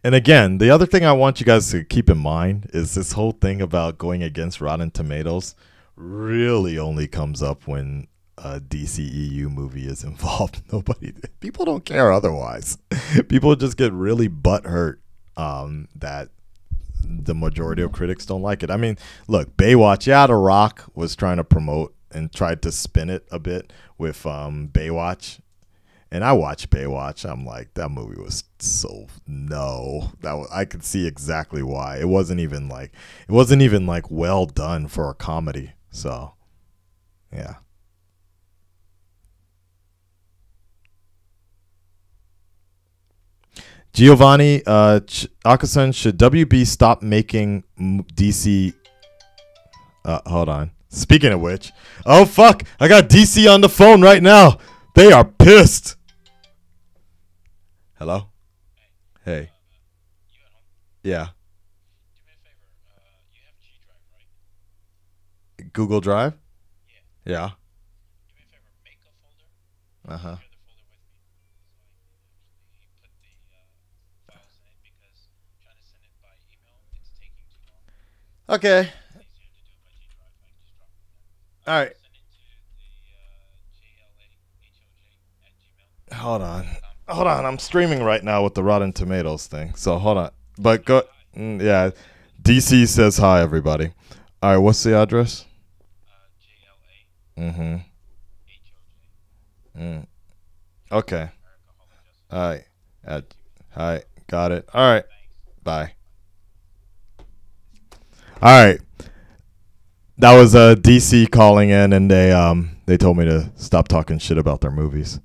And again, the other thing I want you guys to keep in mind is this whole thing about going against Rotten Tomatoes really only comes up when a DCEU movie is involved. People don't care otherwise. People just get really butthurt that the majority of critics don't like it. I mean, look, Baywatch, yeah, The Rock was trying to promote and tried to spin it a bit with Baywatch. And I watched Baywatch. I'm like, that movie was I could see exactly why. It wasn't even like well done for a comedy. So, yeah. Giovanni, Akasan, should WB stop making DC? Hold on. Speaking of which, oh fuck, I got DC on the phone right now. They are pissed. Hello? Hey. Yeah. Google Drive? Yeah. Uh-huh. Okay. All right. Hold on. I'm streaming right now with the Rotten Tomatoes thing. So hold on. But go. Yeah. DC says hi, everybody. All right. What's the address? Mm-hmm. Okay. All right. All right. Got it. All right. Bye. All right. That was DC calling in, and they told me to stop talking shit about their movies.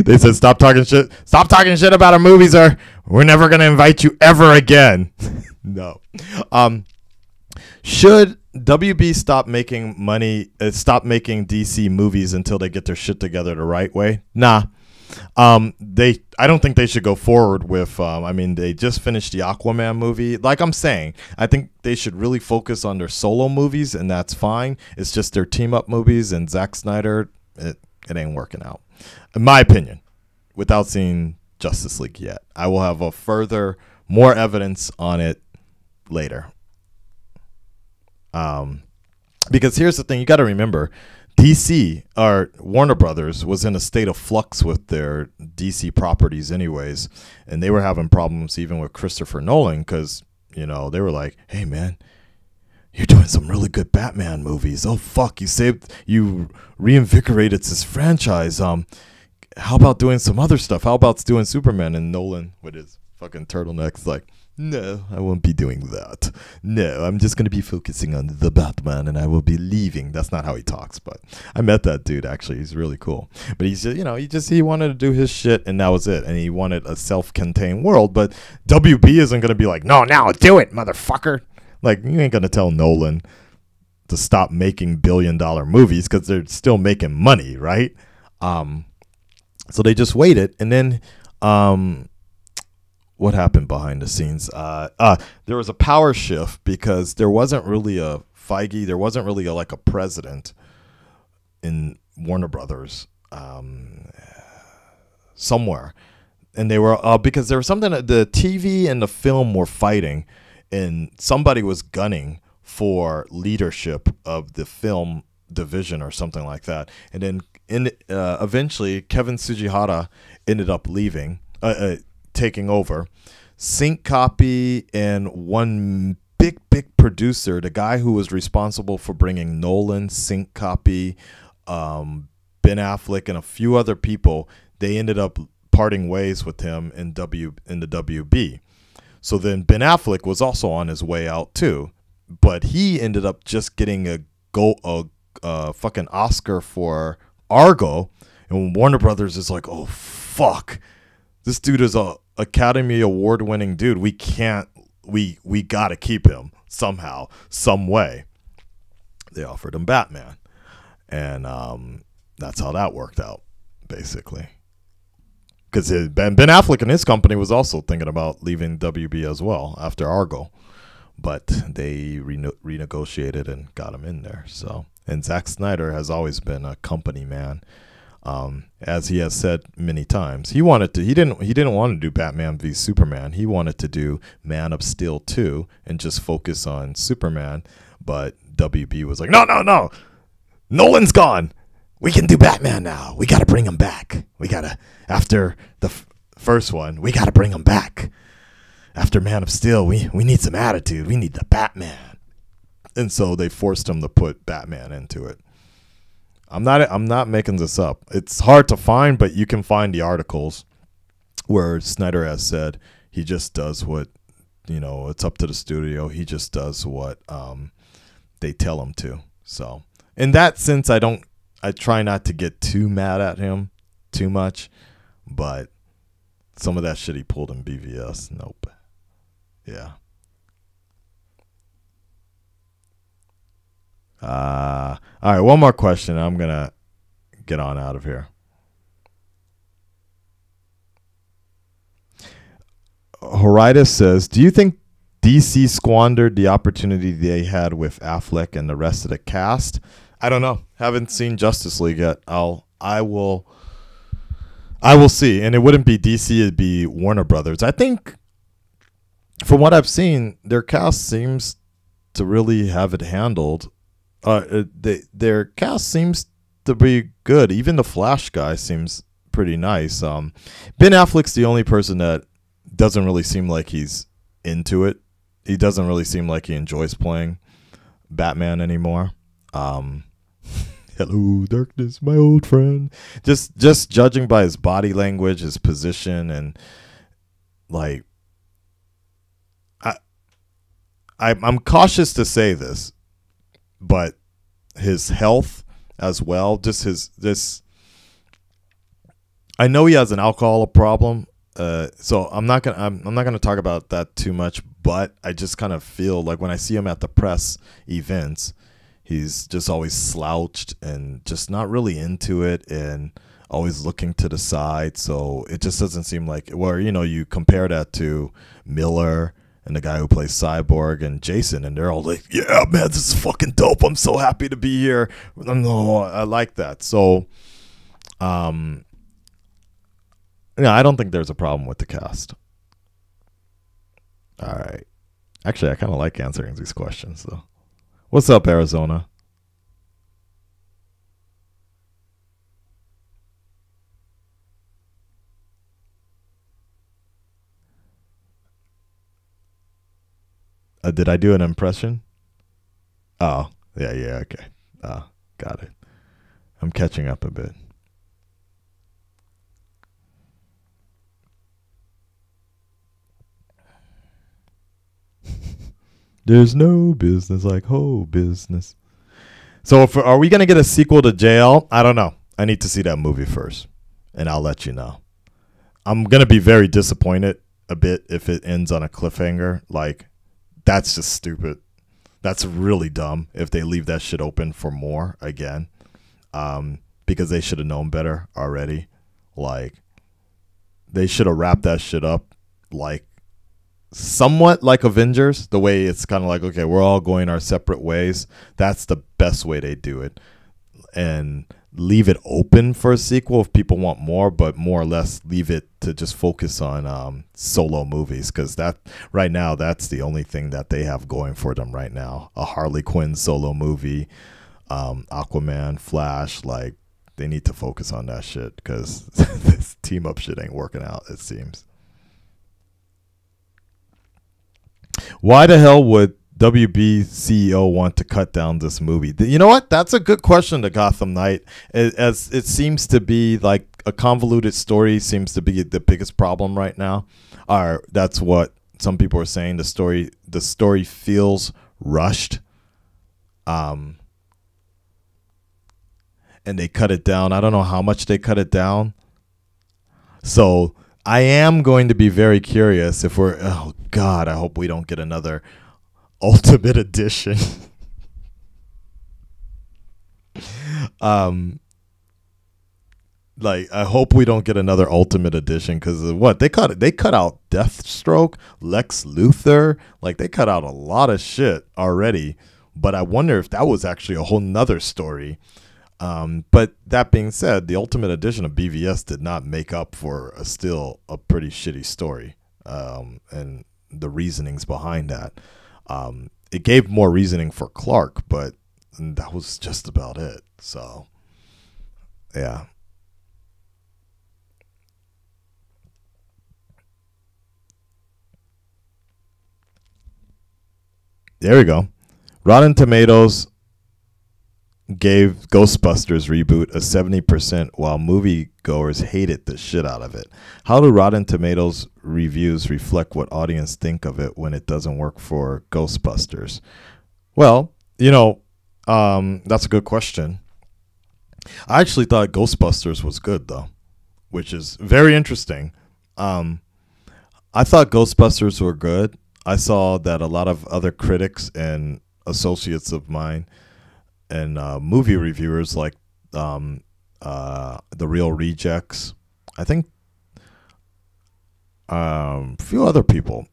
They said stop talking shit about our movies, or we're never gonna invite you ever again. No. Should WB stop making DC movies until they get their shit together the right way? Nah. I don't think they should go forward with. I mean, they just finished the Aquaman movie. Like I'm saying, I think they should really focus on their solo movies, and that's fine. It's just their team up movies, and Zack Snyder, it ain't working out, in my opinion. Without seeing Justice League yet, I will have more evidence on it later. Because here's the thing, you got to remember, DC or Warner Brothers was in a state of flux with their DC properties anyways, and they were having problems even with Christopher Nolan because, you know, they were like, hey man, you're doing some really good Batman movies. Oh fuck, you reinvigorated this franchise. How about doing some other stuff? How about doing Superman? And Nolan with his fucking turtlenecks like, no, I won't be doing that. No, I'm just going to be focusing on the Batman and I will be leaving. That's not how he talks, but I met that dude actually. He's really cool. But he's just, you know, he wanted to do his shit and that was it. And he wanted a self-contained world, but WB isn't going to be like, no, now do it, motherfucker. Like, you ain't going to tell Nolan to stop making billion-dollar movies because they're still making money, right? So they just waited and then what happened behind the scenes? There was a power shift because there wasn't really a Feige. There wasn't really like a president in Warner Brothers somewhere. And they were because there was something that the TV and the film were fighting and somebody was gunning for leadership of the film division or something like that. And then eventually Kevin Tsujihara ended up leaving, taking over. Sync Copy and one big producer, the guy who was responsible for bringing Nolan, Sync Copy, Ben Affleck, and a few other people, they ended up parting ways with him in the WB. So then Ben Affleck was also on his way out too, but he ended up just getting a fucking Oscar for Argo, and Warner Brothers is like, oh fuck, this dude is a Academy Award winning dude. We gotta keep him somehow, some way. They offered him Batman, and that's how that worked out, basically. Because Ben Affleck and his company was also thinking about leaving WB as well after Argo, but they renegotiated and got him in there. So, and Zack Snyder has always been a company man. As he has said many times, he didn't want to do Batman v Superman. He wanted to do Man of Steel 2 and just focus on Superman. But WB was like, no, Nolan's gone. We can do Batman now. We got to bring him back. After the first one, we got to bring him back. After Man of Steel, we need some attitude. We need the Batman. And so they forced him to put Batman into it. I'm not making this up. It's hard to find, but you can find the articles where Snyder has said he just does what, you know, it's up to the studio. He just does what they tell him to. So in that sense, I try not to get too mad at him too much, but some of that shit he pulled in BVS, nope. Yeah. All right, one more question. I'm going to get on out of here. Horidas says, do you think DC squandered the opportunity they had with Affleck and the rest of the cast? I don't know. Haven't seen Justice League yet. I will see. And it wouldn't be DC, it'd be Warner Brothers. I think from what I've seen, their cast seems to really have it handled. Their cast seems to be good. Even the Flash guy seems pretty nice. Ben Affleck's the only person that doesn't really seem like he's into it. He doesn't really seem like he enjoys playing Batman anymore. Hello, darkness, my old friend. Just judging by his body language, his position, and like, I'm cautious to say this, but his health as well, just this. I know he has an alcohol problem, so I'm not gonna talk about that too much. But I just kind of feel like when I see him at the press events, he's just always slouched and just not really into it. And always looking to the side. So it just doesn't seem like, where, you know, you compare that to Miller and the guy who plays Cyborg and Jason, and they're all like, yeah, man, this is fucking dope. I'm so happy to be here. No, I like that. So, yeah, I don't think there's a problem with the cast. All right. Actually, I kind of like answering these questions, though. What's up, Arizona? Did I do an impression? Oh, yeah, okay. Got it. I'm catching up a bit. There's no business like whole business. So are we going to get a sequel to JL? I don't know. I need to see that movie first, and I'll let you know. I'm going to be very disappointed a bit if it ends on a cliffhanger. Like, that's just stupid. That's really dumb if they leave that shit open for more again, because they should have known better already. Like, they should have wrapped that shit up like somewhat like Avengers, the way it's kind of like, okay, we're all going our separate ways. That's the best way they do it. And leave it open for a sequel if people want more, but more or less leave it to just focus on solo movies, because that right now, that's the only thing that they have going for them right now. A Harley Quinn solo movie, Aquaman, Flash. Like, they need to focus on that shit, because this team up shit ain't working out, it seems. Why the hell would WB CEO want to cut down this movie? You know what? That's a good question to Gotham Knight. As it seems to be like a convoluted story seems to be the biggest problem right now. Or that's what some people are saying. The story feels rushed. And they cut it down. I don't know how much they cut it down. So I am going to be very curious if we're, oh God, I hope we don't get another Ultimate Edition. Like, I hope we don't get another Ultimate Edition, because what they cut out Deathstroke, Lex Luthor, like they cut out a lot of shit already. But I wonder if that was actually a whole nother story. But that being said, the Ultimate Edition of BVS did not make up for still a pretty shitty story, and the reasonings behind that. It gave more reasoning for Clark, but that was just about it. So, yeah. There we go. Rotten Tomatoes gave Ghostbusters reboot a 70%, while moviegoers hated the shit out of it. How do Rotten Tomatoes reviews reflect what audience think of it when it doesn't work for Ghostbusters? Well, you know, that's a good question. I actually thought Ghostbusters was good, though, which is very interesting. I thought Ghostbusters were good. I saw that a lot of other critics and associates of mine and movie reviewers like The Real Rejects, I think a few other people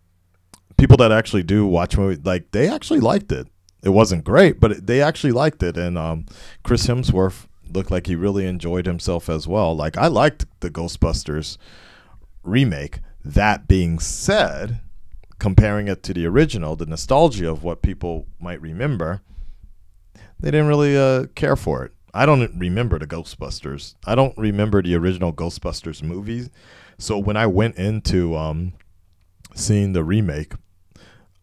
that actually do watch movies, like they actually liked it. It wasn't great, but they actually liked it. And Chris Hemsworth looked like he really enjoyed himself as well. Like, I liked the Ghostbusters remake. That being said, comparing it to the original, the nostalgia of what people might remember, they didn't really care for it. I don't remember the Ghostbusters. I don't remember the original Ghostbusters movies. So when I went into seeing the remake,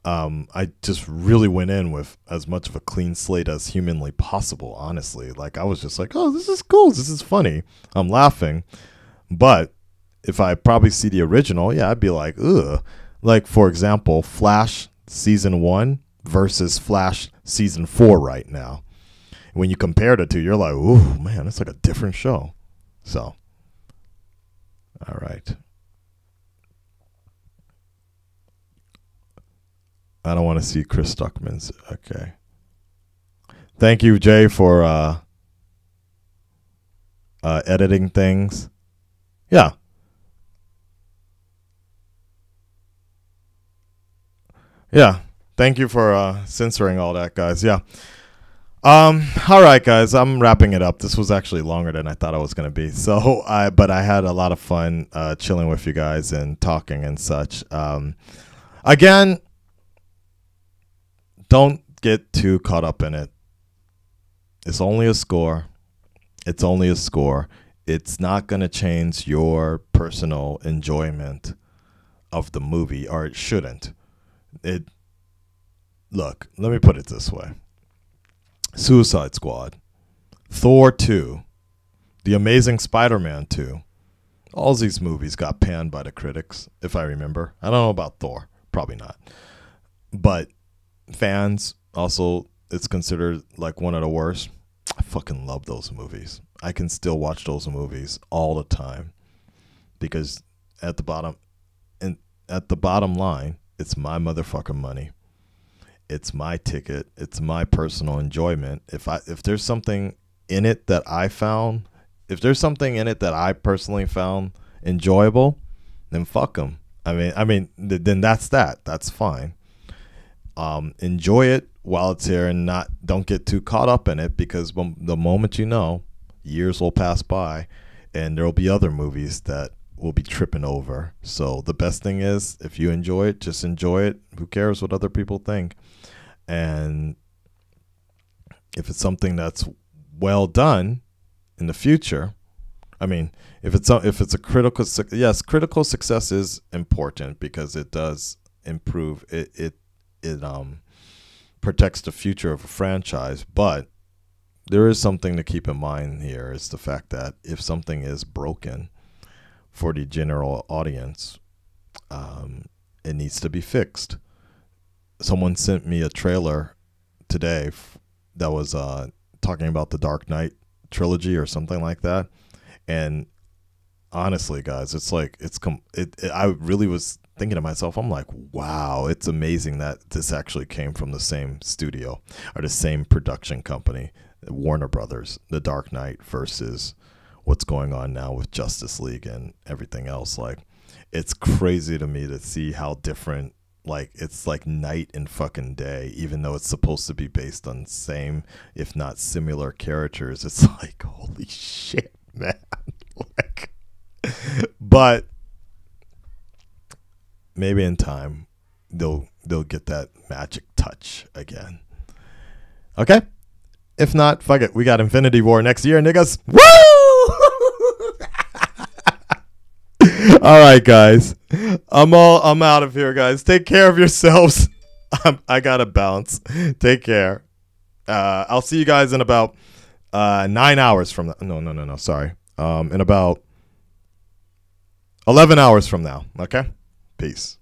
I just really went in with as much of a clean slate as humanly possible, honestly. Like, I was just like, oh, this is cool. This is funny. I'm laughing. But if I probably see the original, yeah, I'd be like, ugh. Like, for example, Flash Season 1 versus Flash Season 4 right now. When you compare the two, you're like, ooh, man, it's like a different show. So, all right. I don't want to see Chris Stuckman's. Okay. Thank you, Jay, for editing things. Yeah. Yeah. Thank you for censoring all that, guys. Yeah. All right, guys. I'm wrapping it up. This was actually longer than I thought it was going to be. But I had a lot of fun chilling with you guys and talking and such. Again, don't get too caught up in it. It's only a score. It's only a score. It's not going to change your personal enjoyment of the movie, or it shouldn't. Look, let me put it this way. Suicide Squad, Thor 2, The Amazing Spider-Man 2. All these movies got panned by the critics, if I remember. I don't know about Thor. Probably not. But fans, also, it's considered like one of the worst. I fucking love those movies. I can still watch those movies all the time. Because at the bottom line, it's my motherfucking money. It's my ticket. It's my personal enjoyment. If there's something in it that I found, if there's something in it that I personally found enjoyable, then fuck them. Then that's that. That's fine. Enjoy it while it's here, and don't get too caught up in it, because the moment you know, years will pass by, and there will be other movies that will be tripping over. So the best thing is, if you enjoy it, just enjoy it. Who cares what other people think? And if it's something that's well done in the future, if it's a critical success is important, because it does improve it protects the future of a franchise. But there is something to keep in mind here, is the fact that if something is broken for the general audience, it needs to be fixed. Someone sent me a trailer today that was talking about the Dark Knight trilogy or something like that. And honestly, guys, I really was thinking to myself, I'm like, wow, it's amazing that this actually came from the same studio or the same production company, Warner Brothers, The Dark Knight, versus what's going on now with Justice League and everything else. Like, it's crazy to me to see how different, like, it's like night and fucking day, even though it's supposed to be based on same, if not similar characters. It's like, holy shit, man. Like, but maybe in time they'll get that magic touch again. Okay? If not, fuck it. We got Infinity War next year, niggas. Woo! All right, guys. I'm out of here, guys. Take care of yourselves. I gotta bounce. Take care. I'll see you guys in about 9 hours from now. No. Sorry. In about 11 hours from now. Okay? Peace.